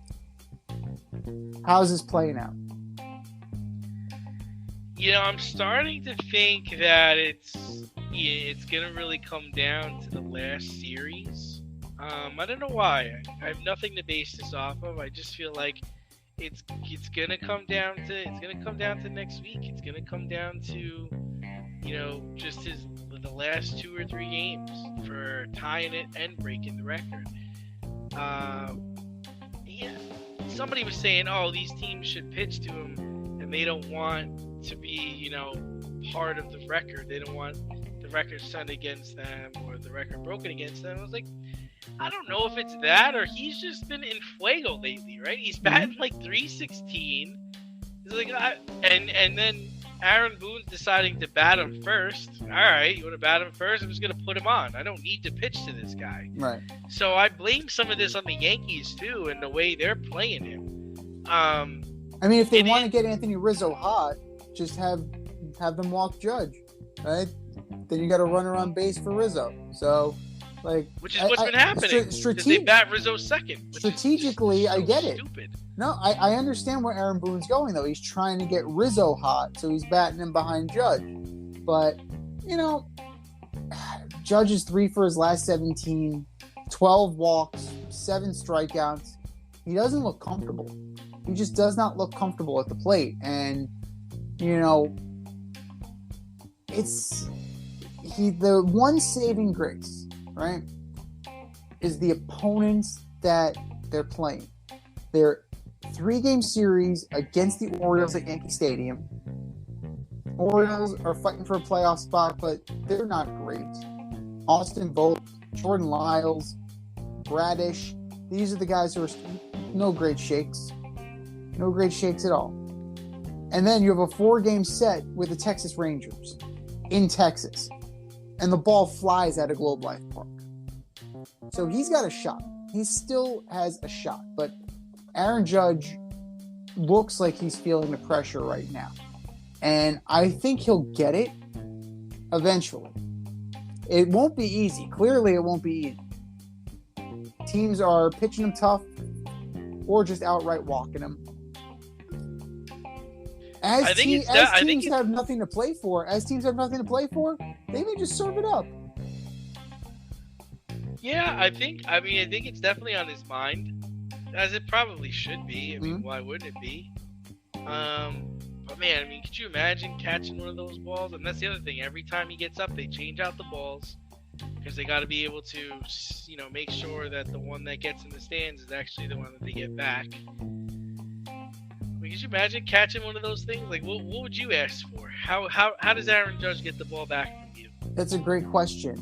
How's this playing out? I'm starting to think that it's going to really come down to the last series. I don't know why. I have nothing to base this off of. I just feel like it's gonna come down to next week. It's gonna come down to just the last 2 or 3 games for tying it and breaking the record. Somebody was saying, these teams should pitch to him, and they don't want to be part of the record. They don't want the record set against them or the record broken against them. I was like, I don't know if it's that or he's just been in fuego lately, right? He's batting like 316. He's like, and then Aaron Boone's deciding to bat him first. All right, you want to bat him first? I'm just going to put him on. I don't need to pitch to this guy. Right. So I blame some of this on the Yankees, too, and the way they're playing him. I mean, if they want to get Anthony Rizzo hot, just have them walk Judge, right? Then you got to run around base for Rizzo. So, like, which is what's been happening. They bat Rizzo second. Strategically, I get it. Stupid. No, I understand where Aaron Boone's going, though. He's trying to get Rizzo hot, so he's batting him behind Judge. But, you know, Judge is 3 for his last 17, 12 walks, 7 strikeouts. He doesn't look comfortable. He just does not look comfortable at the plate. And, you know, the one saving grace, right, is the opponents that they're playing. They're 3-game series against the Orioles at Yankee Stadium. Orioles are fighting for a playoff spot, but they're not great. Austin Vogt, Jordan Lyles, Bradish, these are the guys who are no great shakes. No great shakes at all. And then you have a 4-game set with the Texas Rangers in Texas. And the ball flies out of Globe Life Park. So he's got a shot. He still has a shot. But Aaron Judge looks like he's feeling the pressure right now. And I think he'll get it eventually. It won't be easy. Clearly, it won't be easy. Teams are pitching him tough or just outright walking him. As teams have nothing to play for, they may just serve it up. Yeah, I think it's definitely on his mind, as it probably should be. I mean, why wouldn't it be? But man, I mean, could you imagine catching one of those balls? And that's the other thing. Every time he gets up, they change out the balls because they got to be able to, you know, make sure that the one that gets in the stands is actually the one that they get back. I mean, could you imagine catching one of those things? Like, what would you ask for? How does Aaron Judge get the ball back from you? That's a great question.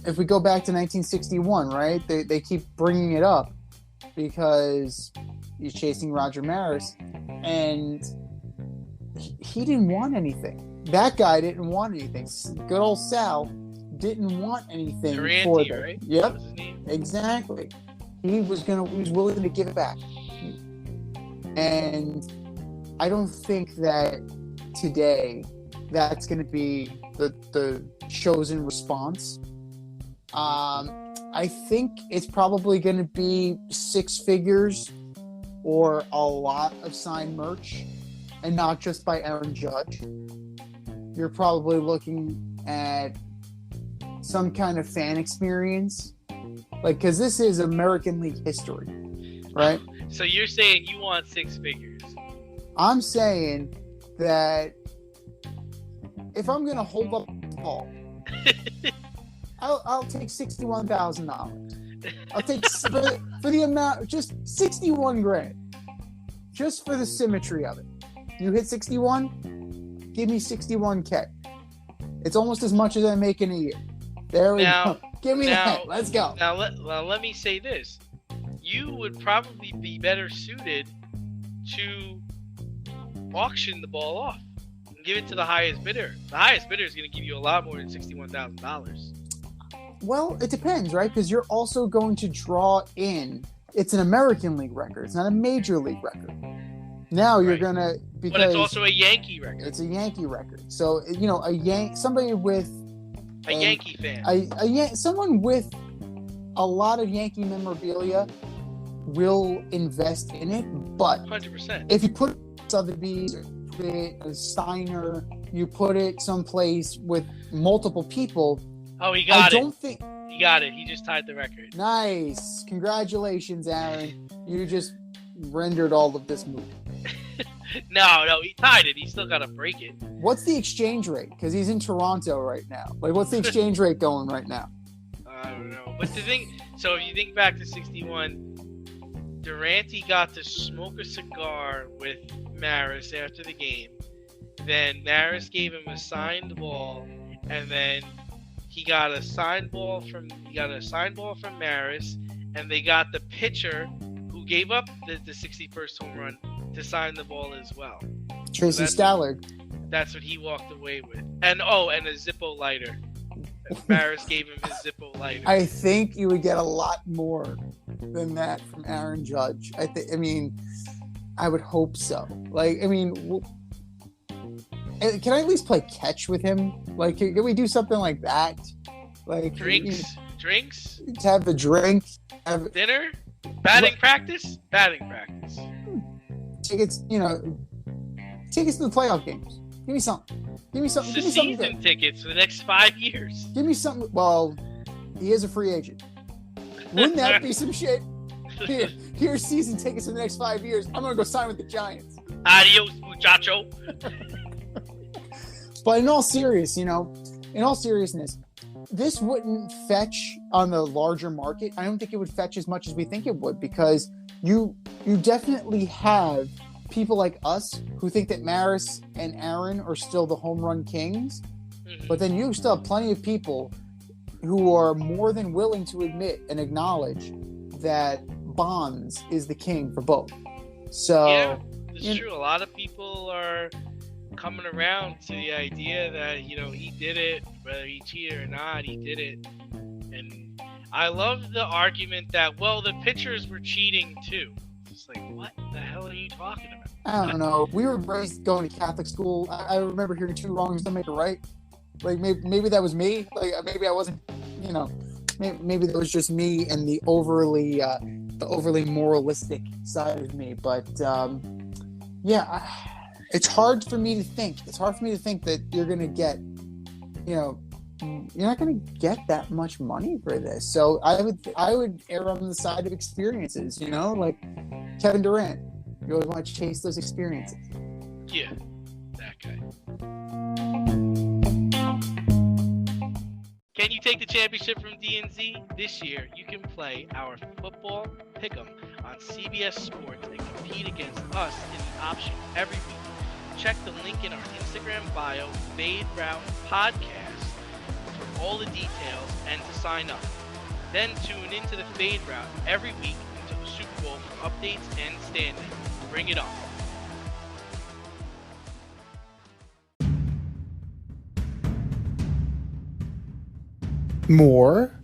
If we go back to 1961, right? They keep bringing it up because he's chasing Roger Maris, and he didn't want anything. That guy didn't want anything. Good old Sal didn't want anything Durante, for them. right? Yep, That was his name? exactly. He was willing to give it back. And I don't think that today that's going to be the chosen response. I think it's probably going to be 6 figures or a lot of signed merch, and not just by Aaron Judge. You're probably looking at some kind of fan experience, like, because this is American League history, right? So you're saying you want 6 figures? I'm saying that if I'm going to hold up the ball, I'll take $61,000. I'll take for the amount, just 61 grand, just for the symmetry of it. You hit 61, give me 61K. It's almost as much as I make in a year. There we go. Give me that. Let's go. Now let me say this. You would probably be better suited to auction the ball off and give it to the highest bidder. The highest bidder is going to give you a lot more than $61,000. Well, it depends, right? Because you're also going to draw in. It's an American League record. It's not a Major League record. Now you're going to, because but it's also a Yankee record. It's a Yankee record. So, you know, somebody with a Yankee fan. Someone with a lot of Yankee memorabilia will invest in it, but 100%. If you put it Sotheby's, or put it a Steiner, you put it someplace with multiple people. Oh, he got it. I don't think he got it. He just tied the record. Nice, congratulations, Aaron. You just rendered all of this movie. No, he tied it. He still got to break it. What's the exchange rate? Because he's in Toronto right now. Like, what's the exchange rate going right now? I don't know. But the thing, so if you think back to 61, Durante got to smoke a cigar with Maris after the game. Then Maris gave him a signed ball, and then he got a signed ball from Maris, and they got the pitcher who gave up the 61st home run to sign the ball as well. Tracy So Stallard. That's what he walked away with. And a Zippo lighter. Maris gave him his Zippo lighter. I think you would get a lot more than that from Aaron Judge. I would hope so. Can I at least play catch with him? Like, can we do something like that? Like Drinks? To have the drink, Dinner? Batting practice? Tickets. Tickets to the playoff games. Give me something. Season tickets for the next 5 years. Give me something. Well, he is a free agent. Wouldn't that be some shit? Here's season tickets for the next 5 years. I'm gonna go sign with the Giants. Adios, muchacho. But in all seriousness, this wouldn't fetch on the larger market. I don't think it would fetch as much as we think it would, because you definitely have people like us who think that Maris and Aaron are still the home run kings. Mm-hmm. But then you still have plenty of people who are more than willing to admit and acknowledge that Bonds is the king for both. So yeah, it's true. A lot of people are coming around to the idea that, he did it, whether he cheated or not, he did it. And I love the argument that, the pitchers were cheating too. It's like, what the hell are you talking about? I don't know. We were raised going to Catholic school. I remember hearing 2 wrongs don't make a right. Like, maybe that was me. Like, maybe I wasn't, maybe that was just me and the overly moralistic side of me. But, it's hard for me to think. It's hard for me to think that you're going to get, you're not going to get that much money for this. So I would err on the side of experiences, like Kevin Durant. You always want to chase those experiences. Yeah, that guy. Can you take the championship from DNZ? This year, you can play our football pick'em on CBS Sports and compete against us in the option every week. Check the link in our Instagram bio, Fade Route Podcast, for all the details and to sign up. Then tune into the Fade Route every week until the Super Bowl for updates and standings. Bring it on. More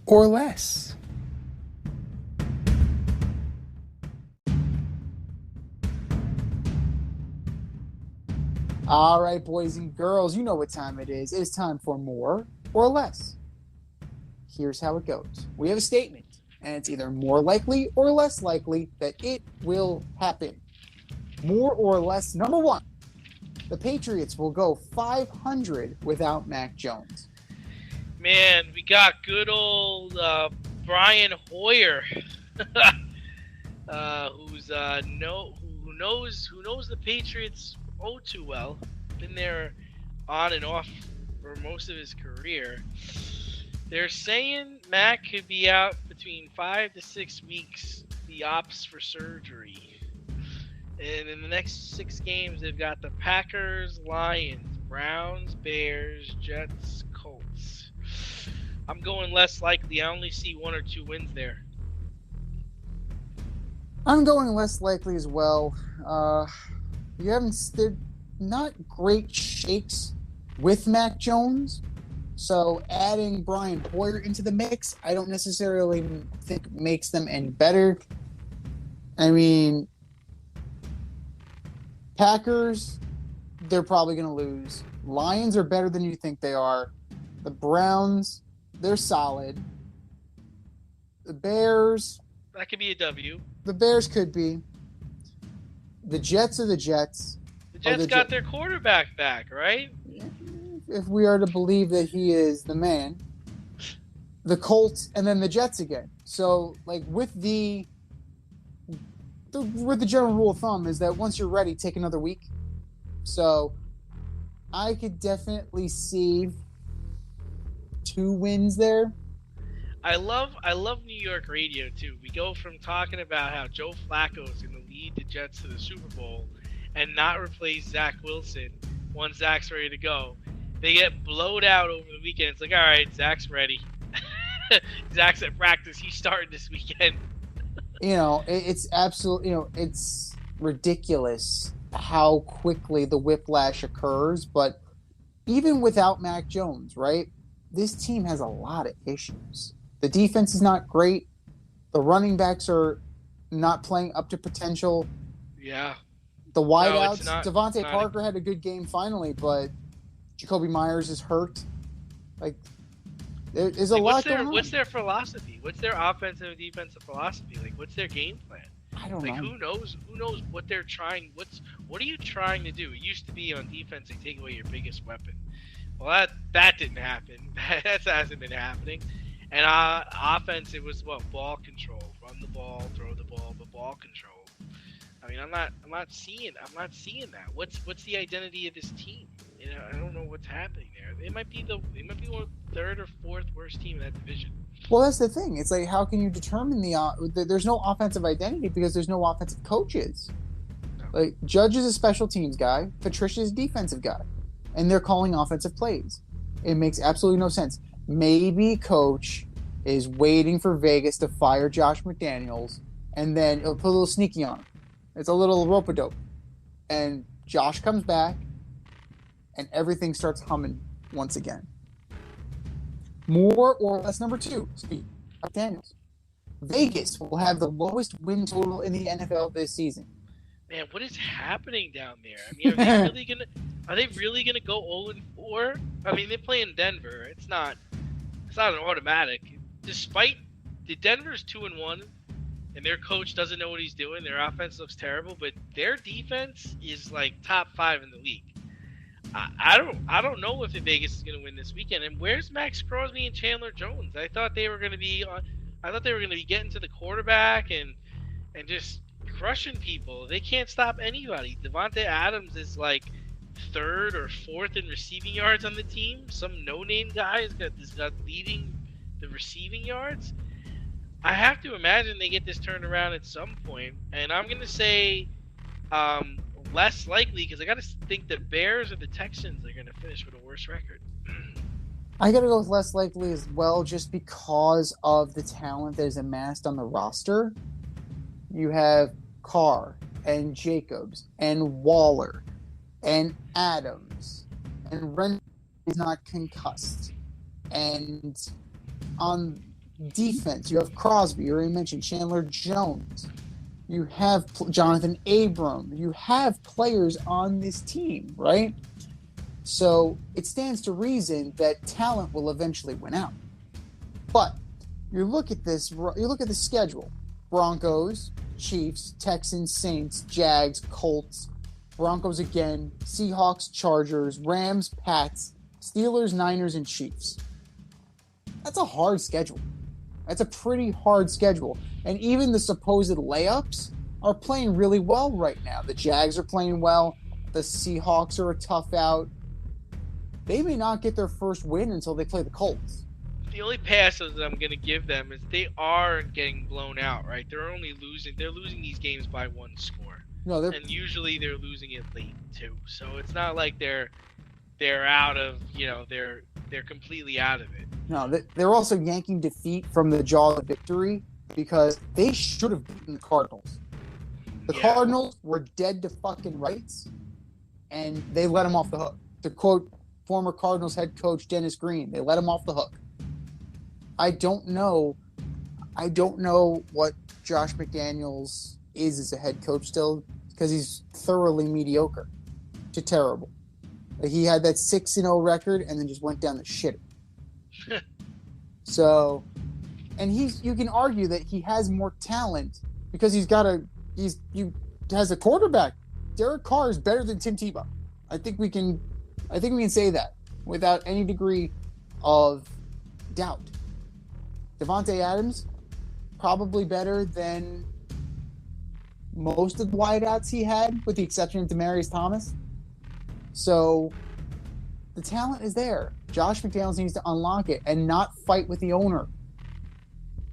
or less? All right, boys and girls, you know what time it is. It's time for more or less. Here's how it goes. We have a statement, and it's either more likely or less likely that it will happen. More or less, number 1, the Patriots will go 500 without Mac Jones. Man, we got good old Brian Hoyer, who knows the Patriots too well. Been there on and off for most of his career. They're saying Mac could be out between 5 to 6 weeks. The opts for surgery. And in the next 6 games, they've got the Packers, Lions, Browns, Bears, Jets, Colts. I'm going less likely. I only see 1 or 2 wins there. I'm going less likely as well. They're not great shakes with Mac Jones. So adding Brian Hoyer into the mix, I don't necessarily think makes them any better. I mean, Packers, they're probably going to lose. Lions are better than you think they are. The Browns, they're solid. The Bears, that could be a W. The Bears could be. The Jets are the Jets. The Jets got their quarterback back, right? If we are to believe that he is the man. The Colts and then the Jets again. So, like, with the general rule of thumb is that once you're ready, take another week. So, I could definitely see 2 wins there. I love New York radio too. We go from talking about how Joe Flacco is going to lead the Jets to the Super Bowl, and not replace Zach Wilson once Zach's ready to go. They get blowed out over the weekend. It's like, all right, Zach's ready. Zach's at practice. He's starting this weekend. It's absolutely, it's ridiculous how quickly the whiplash occurs. But even without Mac Jones, right, this team has a lot of issues. The defense is not great. The running backs are not playing up to potential. Yeah. The wideouts, no, Devontae Parker had a good game finally, but Jacoby Myers is hurt. Like, there's a lot going on. What's their philosophy? What's their offensive and defensive philosophy? Like, what's their game plan? I don't know. Who knows what they're trying? What are you trying to do? It used to be on defense, they take away your biggest weapon. Well, that didn't happen. That hasn't been happening. And offense, it was ball control, run the ball, throw the ball, but ball control. I mean, I'm not seeing that. What's the identity of this team? I don't know what's happening there. It might be one third or fourth worst team in that division. Well, that's the thing. It's like, how can you determine there's no offensive identity because there's no offensive coaches. No. Like, Judge is a special teams guy, Patricia's a defensive guy, and they're calling offensive plays. It makes absolutely no sense. Maybe Coach is waiting for Vegas to fire Josh McDaniels, and then he'll put a little sneaky on him. It's a little rope-a-dope. And Josh comes back, and everything starts humming once again. More or less number 2, speaking of McDaniels. Vegas will have the lowest win total in the NFL this season. Man, what is happening down there? I mean, are they really gonna go 0-4? I mean, they play in Denver. It's not an automatic. Despite the Denver's 2-1, and their coach doesn't know what he's doing. Their offense looks terrible, but their defense is like top 5 in the league. I don't know if Vegas is going to win this weekend. And where's Max Crosby and Chandler Jones? I thought they were going to be getting to the quarterback and just crushing people. They can't stop anybody. Devontae Adams is like 3rd or 4th in receiving yards on the team. Some no-name guy is leading the receiving yards. I have to imagine they get this turned around at some point, and I'm going to say less likely because I got to think the Bears or the Texans are going to finish with a worse record. I got to go with less likely as well just because of the talent that is amassed on the roster. You have Carr and Jacobs and Waller and Adams and Ren is not concussed. And on defense, you have Crosby, you already mentioned Chandler Jones. You have Jonathan Abram. You have players on this team, right? So it stands to reason that talent will eventually win out. But you look at the schedule. Broncos, Chiefs, Texans, Saints, Jags, Colts, Broncos again, Seahawks, Chargers, Rams, Pats, Steelers, Niners, and Chiefs. That's a hard schedule. That's a pretty hard schedule. And even the supposed layups are playing really well right now. The Jags are playing well. The Seahawks are a tough out. They may not get their first win until they play the Colts. The only passes that I'm going to give them is they are getting blown out, right? They're losing these games by 1 score. No, and usually they're losing it late too. So it's not like they're out of, they're completely out of it. No, they're also yanking defeat from the jaws of victory because they should have beaten the Cardinals. The Cardinals were dead to fucking rights, and they let them off the hook. To quote former Cardinals head coach Dennis Green, they let him off the hook. I don't know what Josh McDaniels is as a head coach still because he's thoroughly mediocre to terrible. He had that 6-0 record and then just went down the shitter. So, and you can argue that he has more talent because he has a quarterback. Derek Carr is better than Tim Tebow. I think we can say that without any degree of doubt. Devontae Adams, probably better than most of the wideouts he had, with the exception of Demaryius Thomas. So the talent is there. Josh McDaniels needs to unlock it and not fight with the owner.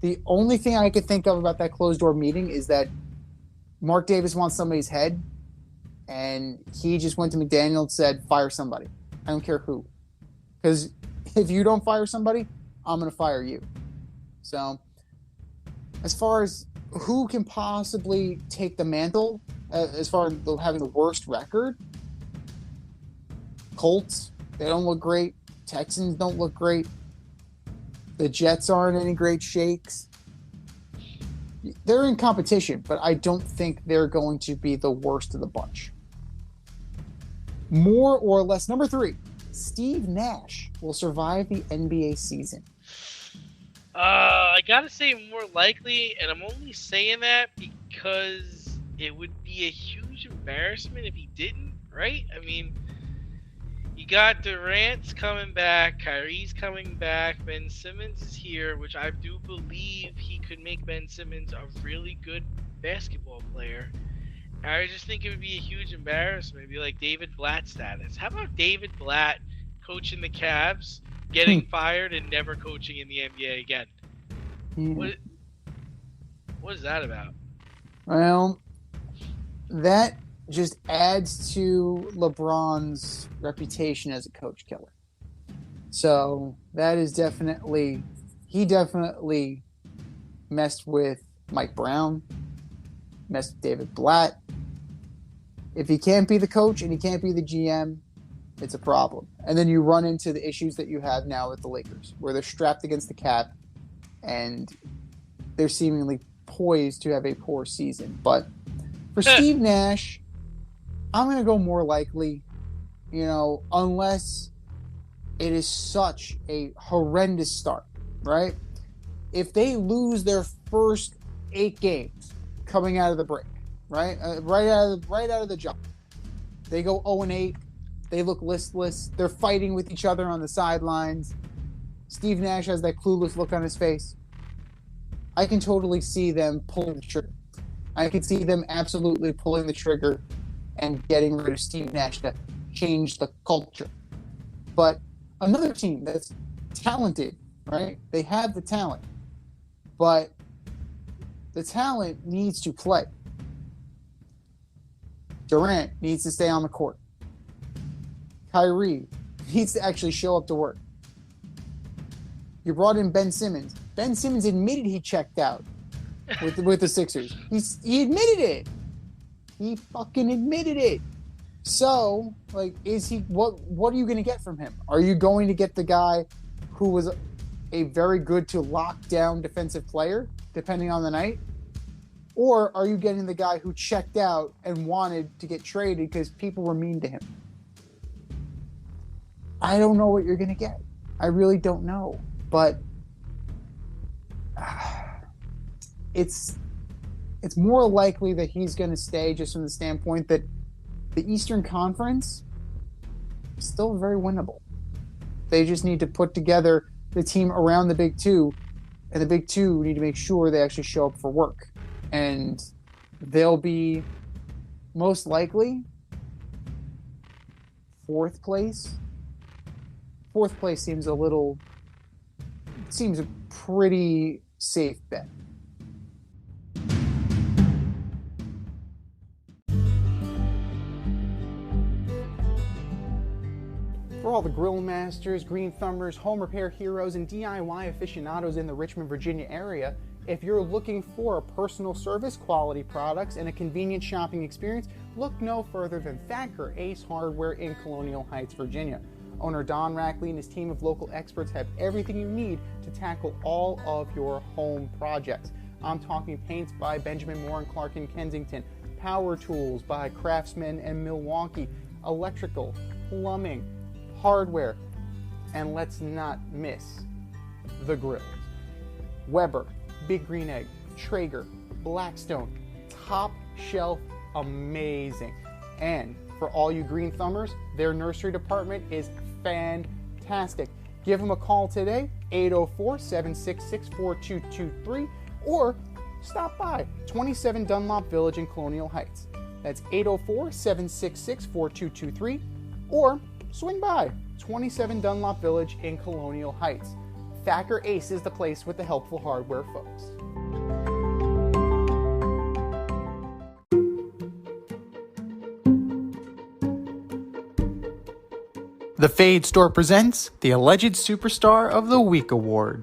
The only thing I could think of about that closed-door meeting is that Mark Davis wants somebody's head, And he just went to McDaniel and said, fire somebody. I don't care who. Because if you don't fire somebody, I'm going to fire you. So as far as who can possibly take the mantle, as far as having the worst record, Colts, they don't look great. Texans don't look great. The Jets aren't any great shakes. They're in competition, but I don't think they're going to be the worst of the bunch. More or less. Number 3, Steve Nash will survive the NBA season. I gotta say more likely, and I'm only saying that because it would be a huge embarrassment if he didn't, right? I mean, you got Durant's coming back, Kyrie's coming back, Ben Simmons is here, which I do believe he could make Ben Simmons a really good basketball player. I just think it would be a huge embarrassment. It'd be like David Blatt status. How about David Blatt coaching the Cavs, getting fired, and never coaching in the NBA again? What is that about? Well, that just adds to LeBron's reputation as a coach killer. So that is definitely, he definitely messed with Mike Brown, messed with David Blatt. If he can't be the coach and he can't be the GM, it's a problem. And then you run into the issues that you have now with the Lakers, where they're strapped against the cap and they're seemingly poised to have a poor season. But for Steve Nash, I'm going to go more likely, unless it is such a horrendous start, right? If they lose their first 8 games coming out of the break, right? Right out of the jump, they go 0-8. They look listless. They're fighting with each other on the sidelines. Steve Nash has that clueless look on his face. I can totally see them pulling the trigger. I can see them absolutely pulling the trigger and getting rid of Steve Nash to change the culture. But another team that's talented, right? They have the talent, but the talent needs to play. Durant needs to stay on the court. Kyrie needs to actually show up to work. You brought in Ben Simmons. Ben Simmons admitted he checked out with the Sixers. He admitted it. He fucking admitted it. So, is he? What are you going to get from him? Are you going to get the guy who was a very good to lockdown defensive player, depending on the night? Or are you getting the guy who checked out and wanted to get traded because people were mean to him? I don't know what you're going to get. I really don't know. But it's more likely that he's going to stay, just from the standpoint that the Eastern Conference is still very winnable. They just need to put together the team around the Big Two, and the Big Two need to make sure they actually show up for work. And they'll be most likely 4th place. 4th place seems a pretty safe bet. For all the grill masters, green thumbers, home repair heroes, and DIY aficionados in the Richmond, Virginia area, if you're looking for a personal service, quality products, and a convenient shopping experience, look no further than Thacker Ace Hardware in Colonial Heights, Virginia. Owner Don Rackley and his team of local experts have everything you need to tackle all of your home projects. I'm talking paints by Benjamin Moore and Clark in Kensington, power tools by Craftsman and Milwaukee, electrical, plumbing, hardware, and let's not miss the grills. Weber, Big Green Egg, Traeger, Blackstone, top shelf, amazing. And for all you green thumbers, their nursery department is fantastic. Give them a call today, 804-766-4223, or stop by 27 Dunlop Village in Colonial Heights. That's 804-766-4223, or swing by 27 Dunlop Village in Colonial Heights. Thacker Ace is the place with the helpful hardware folks. The Fade Store presents the Alleged Superstar of the Week Award.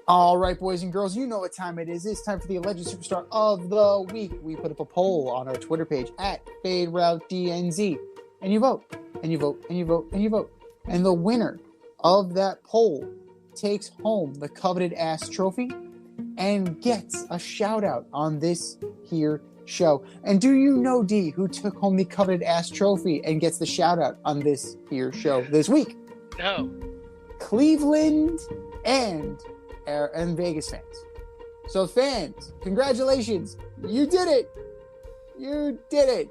All right, boys and girls, you know what time it is. It's time for the Alleged Superstar of the Week. We put up a poll on our Twitter page at FadeRouteDNZ. And you vote, and you vote, and you vote, and you vote. And the winner of that poll takes home the coveted ass trophy and gets a shout out on this here show. And do you know, D, who took home the coveted ass trophy and gets the shout out on this here show this week? No. Cleveland and Vegas fans. So fans, congratulations. You did it. You did it.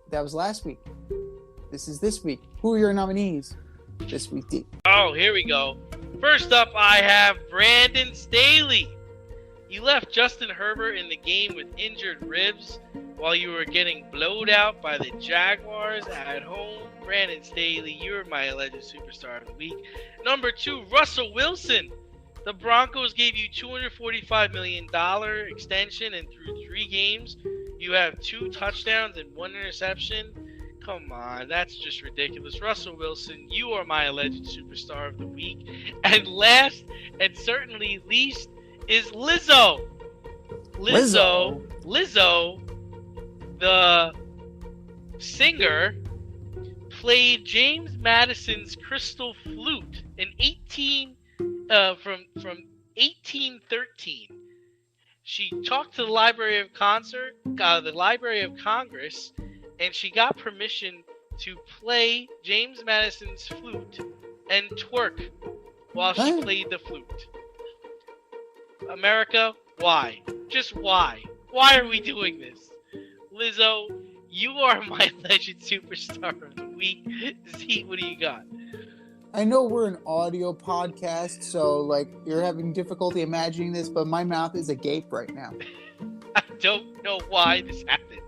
That was last week. This is this week. Who are your nominees this week, D? Oh, here we go. First up, I have Brandon Staley. You left Justin Herbert in the game with injured ribs while you were getting blowed out by the Jaguars at home. Brandon Staley, you're my alleged superstar of the week. Number 2, Russell Wilson. The Broncos gave you $245 million extension, and through 3 games, you have 2 touchdowns and 1 interception. Come on, that's just ridiculous. Russell Wilson, you are my alleged superstar of the week. And last, and certainly least, is Lizzo. Lizzo, the singer, played James Madison's crystal flute in from 1813. She talked to the Library of Congress, and she got permission to play James Madison's flute and twerk while she played the flute. America, why? Just why? Why are we doing this? Lizzo, you are my alleged superstar of the week. Z, what do you got? I know we're an audio podcast, so you're having difficulty imagining this, but my mouth is agape right now. I don't know why this happened.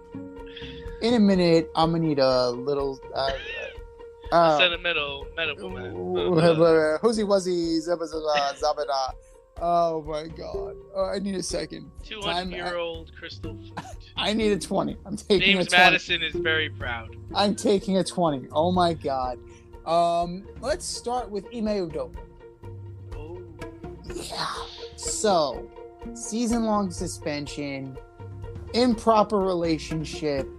In a minute, I'm gonna need a little sentimental medical man. Hoozy wuzzy zabada. Oh my god. I need a second. 200-year-old crystal flute. I need a 20. I'm taking James a 20. Madison is very proud. I'm taking a 20. Oh my god. Let's start with Ime Udoka. Oh. Yeah. So, season-long suspension, improper relationship.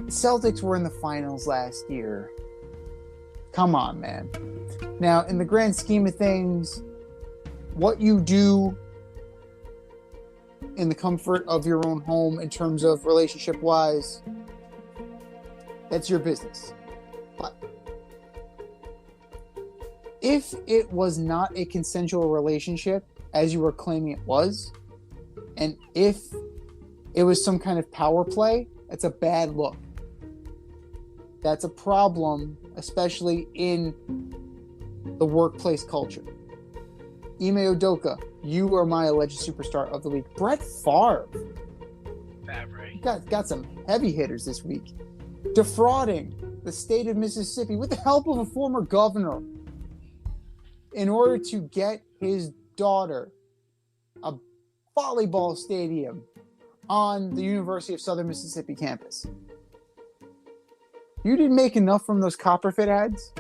Celtics were in the finals last year. Come on, man. Now, in the grand scheme of things, what you do in the comfort of your own home in terms of relationship-wise, that's your business. But if it was not a consensual relationship, as you were claiming it was, and if it was some kind of power play, that's a bad look. That's a problem, especially in the workplace culture. Ime Udoka, you are my alleged superstar of the week. Brett Favre. Got some heavy hitters this week. Defrauding the state of Mississippi with the help of a former governor in order to get his daughter a volleyball stadium on the University of Southern Mississippi campus. You didn't make enough from those Copperfit ads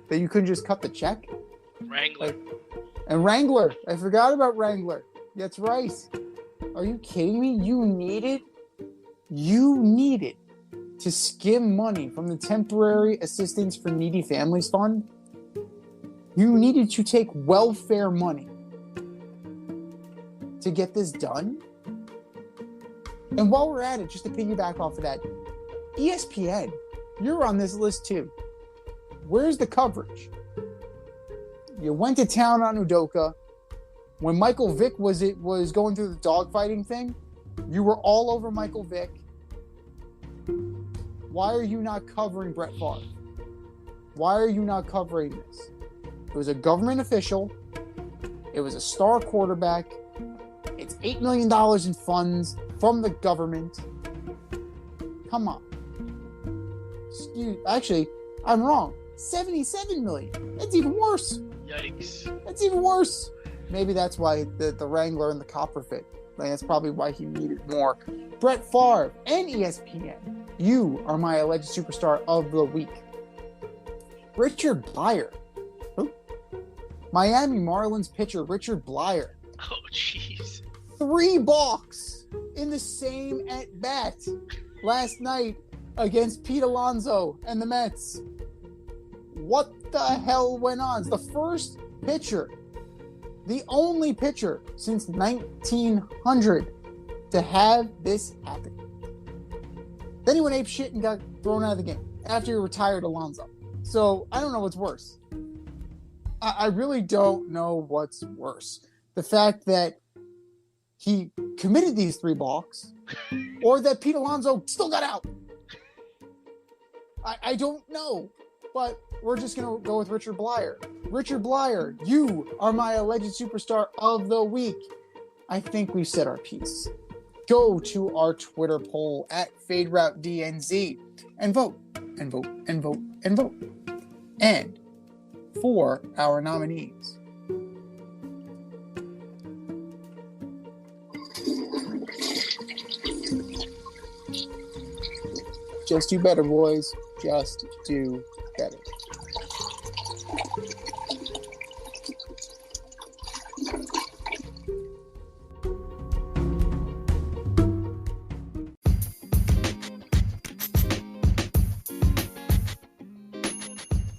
that you couldn't just cut the check? Wrangler. And Wrangler. I forgot about Wrangler. That's right. Are you kidding me? You needed to skim money from the Temporary Assistance for Needy Families Fund. You needed to take welfare money to get this done. And while we're at it, just to piggyback off of that, ESPN, you're on this list too. Where's the coverage? You went to town on Udoka. When Michael Vick was going through the dogfighting thing, you were all over Michael Vick. Why are you not covering Brett Favre? Why are you not covering this? It was a government official. It was a star quarterback. It's $8 million in funds from the government. Come on. Actually, I'm wrong. $77 million. That's even worse. Yikes. That's even worse. Maybe that's why the Wrangler and the Copperfit Like, that's probably why he needed more. Brett Favre and ESPN. You are my alleged superstar of the week. Richard Blyer. Who? Miami Marlins pitcher Richard Blyer. Oh, jeez. 3 balks in the same at bat last night against Pete Alonso and the Mets. What the hell went on? It's the first pitcher, the only pitcher since 1900 to have this happen. Then he went ape shit and got thrown out of the game after he retired Alonso. So I don't know what's worse. I really don't know what's worse. The fact that he committed these 3 balks or that Pete Alonso still got out. I don't know, but we're just going to go with Richard Blyer. Richard Blyer, you are my alleged superstar of the week. I think we've said our piece. Go to our Twitter poll at FadeRouteDNZ and vote, and vote, and vote, and vote. And for our nominees. Just do better, boys. Just do better.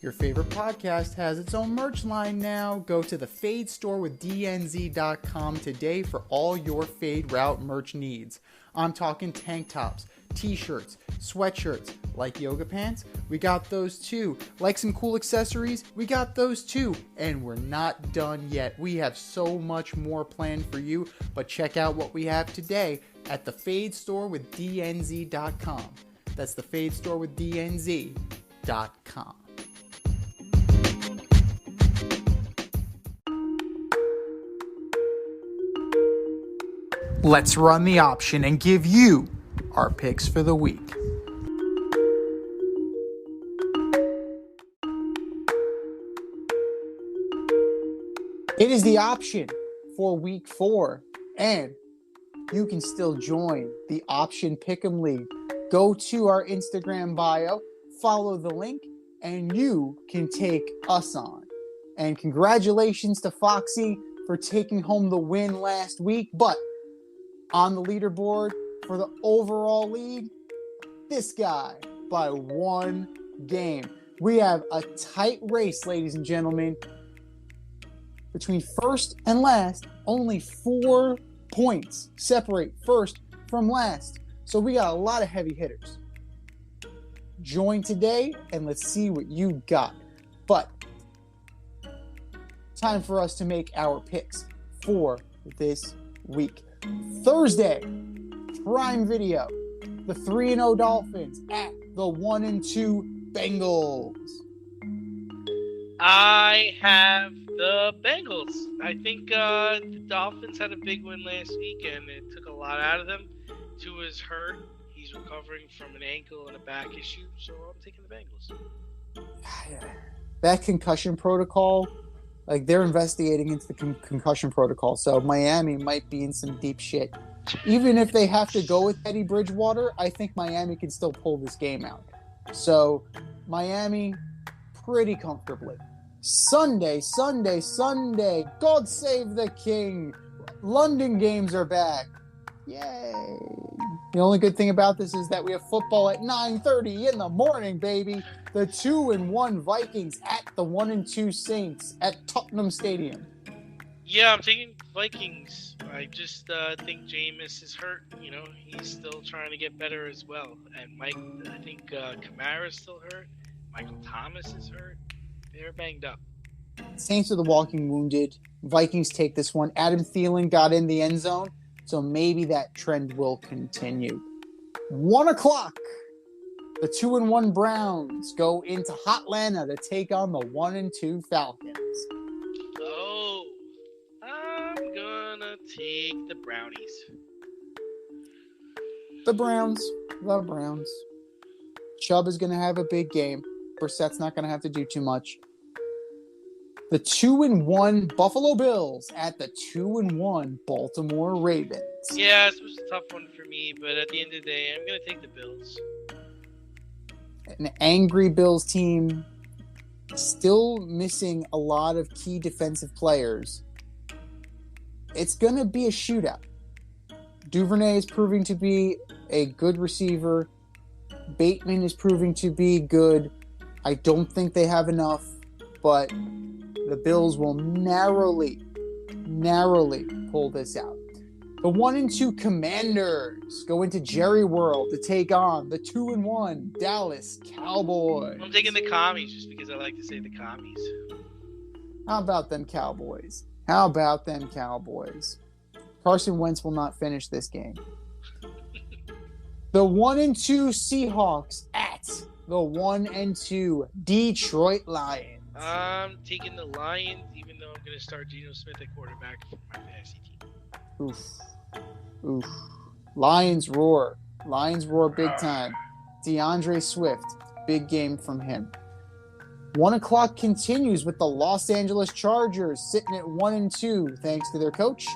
Your favorite podcast has its own merch line now. Go to the Fade store with DNZ.com today for all your Fade Route merch needs. I'm talking tank tops, t-shirts, sweatshirts, like yoga pants, we got those too. Like some cool accessories, we got those too. And we're not done yet. We have so much more planned for you, but check out what we have today at the Fade store with DNZ.com. That's the Fade store with DNZ.com. Let's run the option and give you our picks for the week. It is the option for week 4, and you can still join the Option Pick'em League. Go to our Instagram bio, follow the link, and you can take us on. And congratulations to Foxy for taking home the win last week, but on the leaderboard for the overall league, this guy by 1 game. We have a tight race, ladies and gentlemen. Between first and last, only 4 points separate first from last. So we got a lot of heavy hitters. Join today and let's see what you got. But time for us to make our picks for this week. Thursday, Prime Video, the 3-0 Dolphins at the 1-2 Bengals. I have the Bengals. I think the Dolphins had a big win last week, and it took a lot out of them. Tua is hurt. He's recovering from an ankle and a back issue, so I'm taking the Bengals. That concussion protocol, like they're investigating into the concussion protocol, so Miami might be in some deep shit. Even if they have to go with Teddy Bridgewater, I think Miami can still pull this game out. So Miami, pretty comfortably. Sunday. God save the king. London games are back. Yay. The only good thing about this is that we have football at 9:30 in the morning, baby. The 2-1 Vikings at the 1-2 Saints at Tottenham Stadium. Yeah, I'm taking Vikings. I just think Jameis is hurt. You know, he's still trying to get better as well. And I think Kamara's still hurt. Michael Thomas is hurt. They're banged up. Saints are the walking wounded. Vikings take this one. Adam Thielen got in the end zone, so maybe that trend will continue. 1 o'clock. The 2-1 Browns go into Hotlanta to take on the 1-2 Falcons. Oh, I'm gonna take the Brownies. The Browns. Chubb is going to have a big game. Brissett's not going to have to do too much. The 2-1 Buffalo Bills at the 2-1 Baltimore Ravens. Giants. Yeah, this was a tough one for me, but at the end of the day, I'm going to take the Bills. An angry Bills team still missing a lot of key defensive players. It's going to be a shootout. Duvernay is proving to be a good receiver. Bateman is proving to be good. I don't think they have enough, but the Bills will narrowly pull this out. The 1-2 Commanders go into Jerry World to take on the 2-1 Dallas Cowboys. I'm taking the commies just because I like to say the commies. How about them Cowboys? How about them Cowboys? Carson Wentz will not finish this game. The 1-2 Seahawks at the 1-2 Detroit Lions. I'm taking the Lions, even though I'm going to start Geno Smith at quarterback for my fantasy team. Oof. Lions roar. Lions roar big time. DeAndre Swift, big game from him. 1 o'clock continues with the Los Angeles Chargers sitting at 1-2 thanks to their coach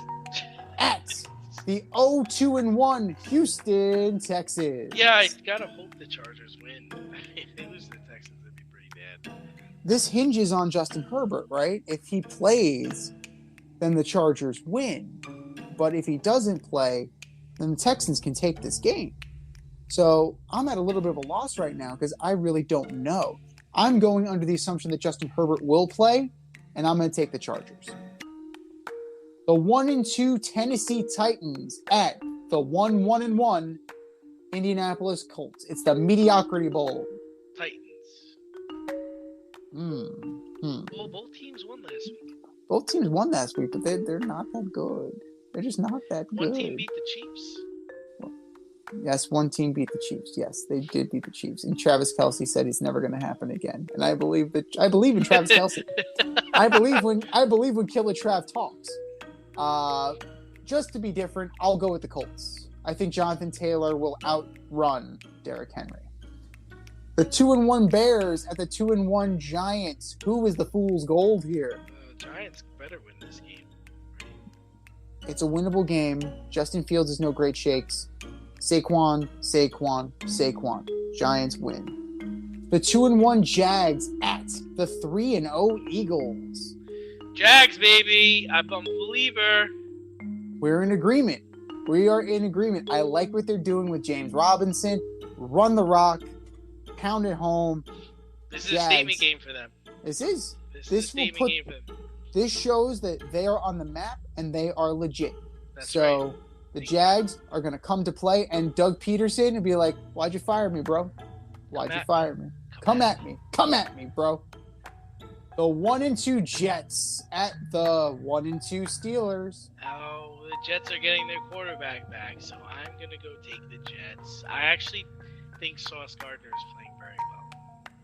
at the 0-2-1 Houston Texans. Yeah, I gotta hope the Chargers win. If they lose to the Texans, that'd be pretty bad. This hinges on Justin Herbert, right? If he plays, then the Chargers win. But if he doesn't play, then the Texans can take this game. So I'm at a little bit of a loss right now because I really don't know. I'm going under the assumption that Justin Herbert will play, and I'm going to take the Chargers. The 1-2 Tennessee Titans at the 1-1 Indianapolis Colts. It's the Mediocrity Bowl. Titans. Well, both teams won last week. Both teams won last week, but they're not that good. They're just not that good. One team beat the Chiefs. Yes, one team beat the Chiefs. Yes, they did beat the Chiefs. And Travis Kelce said it's never going to happen again. And I believe in Travis Kelce. I believe when Killer Trav talks. Just to be different, I'll go with the Colts. I think Jonathan Taylor will outrun Derrick Henry. The 2-1 Bears at the 2-1 Giants. Who is the fool's gold here? Giants better win this game. It's a winnable game. Justin Fields is no great shakes. Saquon. Giants win. The 2-1 Jags at the 3-0 Eagles. Jags, baby. I'm a believer. We're in agreement. We are in agreement. I like what they're doing with James Robinson. Run the rock. Pound it home. This is a statement game for them. This is. This is a statement game for them. This shows that they are on the map and they are legit. That's so right. The Jags are going to come to play, and Doug Peterson will be like, why'd you fire me, bro? Why'd you fire me? Come at me. Come at me, bro. The 1-2 Jets at the 1-2 Steelers. Oh, the Jets are getting their quarterback back, so I'm going to go take the Jets. I actually think Sauce Gardner is playing very well.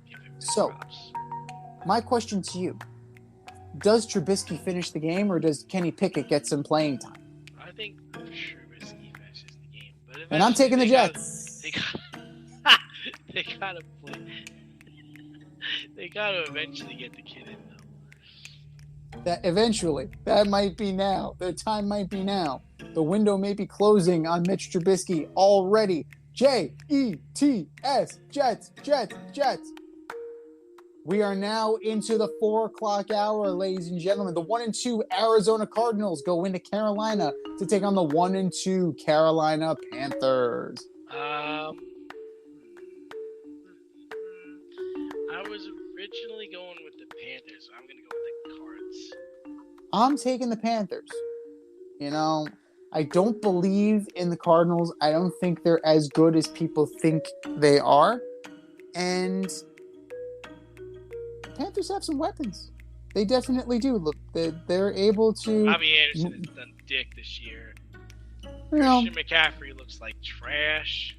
Give him his props. My question to you, does Trubisky finish the game, or does Kenny Pickett get some playing time? I think Trubisky finishes the game. But and I'm taking the Jets. They gotta play. They gotta eventually get the kid in, though. That might be now. The time might be now. The window may be closing on Mitch Trubisky already. Jets, Jets. We are now into the 4 o'clock hour, ladies and gentlemen. The 1-2 Arizona Cardinals go into Carolina to take on the 1-2 Carolina Panthers. I was originally going with the Panthers, so I'm going to go with the Cards. I'm taking the Panthers. You know, I don't believe in the Cardinals. I don't think they're as good as people think they are. And Panthers have some weapons. They definitely do. Look, they're able to. Bobby Anderson has done dick this year. You know, Christian McCaffrey looks like trash.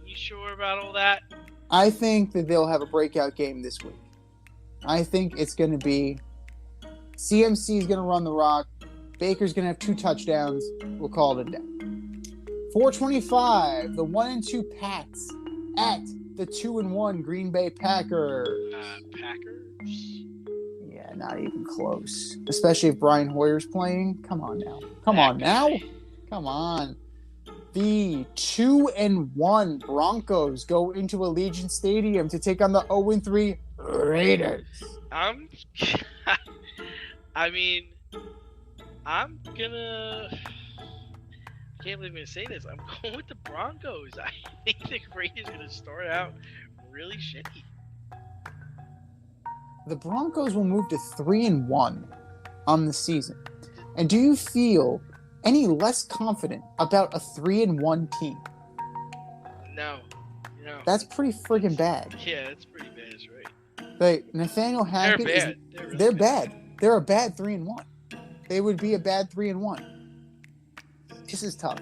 You sure about all that? I think that they'll have a breakout game this week. I think it's going to be CMC is going to run the rock. Baker's going to have 2 touchdowns. We'll call it a day. 425, the 1-2 Pats at the 2-1 Green Bay Packers. Packers? Yeah, not even close. Especially if Brian Hoyer's playing. Come on now. Come on. The 2-1 Broncos go into Allegiant Stadium to take on the 0-3 Raiders. I mean, I'm gonna. I can't believe I'm gonna say this. I'm going with the Broncos. I think the Raiders are gonna start out really shitty. The Broncos will move to 3-1 on the season. And do you feel any less confident about a 3-1 team? No. That's pretty friggin' bad. Yeah, that's pretty bad, right? Like, Nathaniel Hackett They're bad. They're bad. They're a bad 3-1. They would be a bad 3-1. This is tough.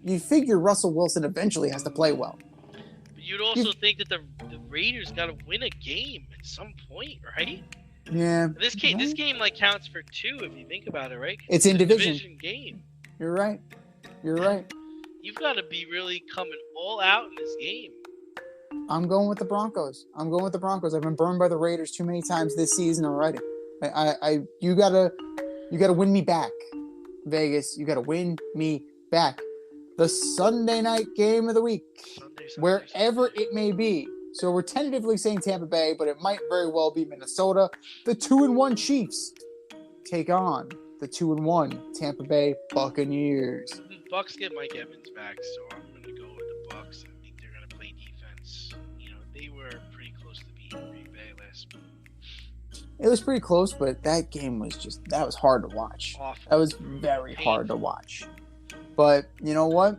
You figure Russell Wilson eventually has to play well. But you'd also think that the Raiders got to win a game at some point, right? Yeah. This game like counts for 2 if you think about it, right? It's in a division game. You're right. You've got to be really coming all out in this game. I'm going with the Broncos. I've been burned by the Raiders too many times this season already. You gotta win me back, Vegas. You gotta win me back. The Sunday night game of the week, wherever it may be. So we're tentatively saying Tampa Bay, but it might very well be Minnesota. The 2-1 Chiefs take on the 2-1 Tampa Bay Buccaneers. The Bucs get Mike Evans back, so I'm going to go with the Bucs. I think they're going to play defense. They were pretty close to beating Green Bay last month. It was pretty close, but that game was that was hard to watch. Awful. That was very hard to watch. But you know what?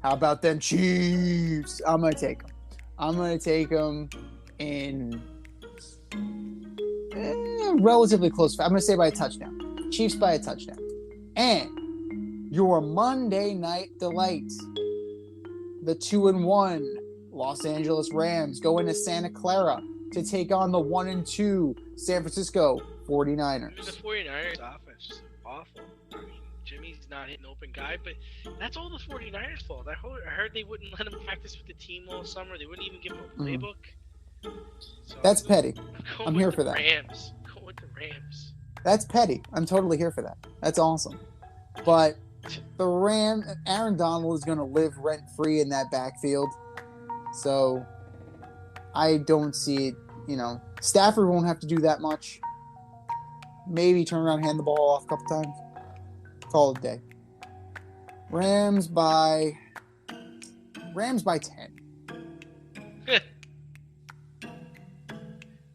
How about them Chiefs? I'm going to take them. I'm going to take them in relatively close. I'm going to say by a touchdown. Chiefs by a touchdown. And your Monday night delight, the 2-1 Los Angeles Rams go into Santa Clara to take on the 1-2 San Francisco 49ers. The 49ers offense is awful. I mean, Jimmy's not hitting open guy, but that's all the 49ers' fault. I heard they wouldn't let him practice with the team all summer. They wouldn't even give him a playbook. So That's petty. I'm here for that. Rams. Go with the Rams. That's petty. I'm totally here for that. That's awesome. But the Aaron Donald is going to live rent-free in that backfield. So I don't see it, Stafford won't have to do that much. Maybe turn around and hand the ball off a couple times. Call it a day. Rams by 10.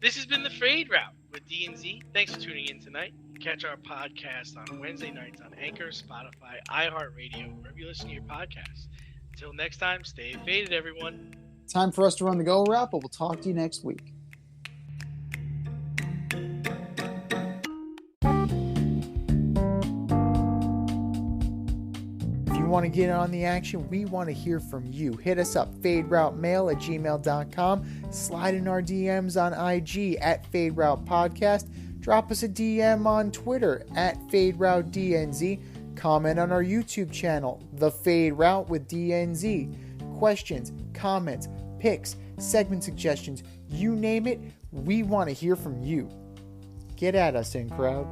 This has been the Fade Route with D&Z. Thanks for tuning in tonight. Catch our podcast on Wednesday nights on Anchor, Spotify, iHeartRadio, wherever you listen to your podcast. Until next time, stay faded, everyone. Time for us to run the go route, but we'll talk to you next week. If you want to get on the action, we want to hear from you. Hit us up, faderoutemail@gmail.com. Slide in our DMs on IG @FadeRoutePodcast. Drop us a DM on Twitter @FadeRouteDNZ. Comment on our YouTube channel, The Fade Route with DNZ. Questions, comments, picks, segment suggestions, you name it, we want to hear from you. Get at us, in crowd.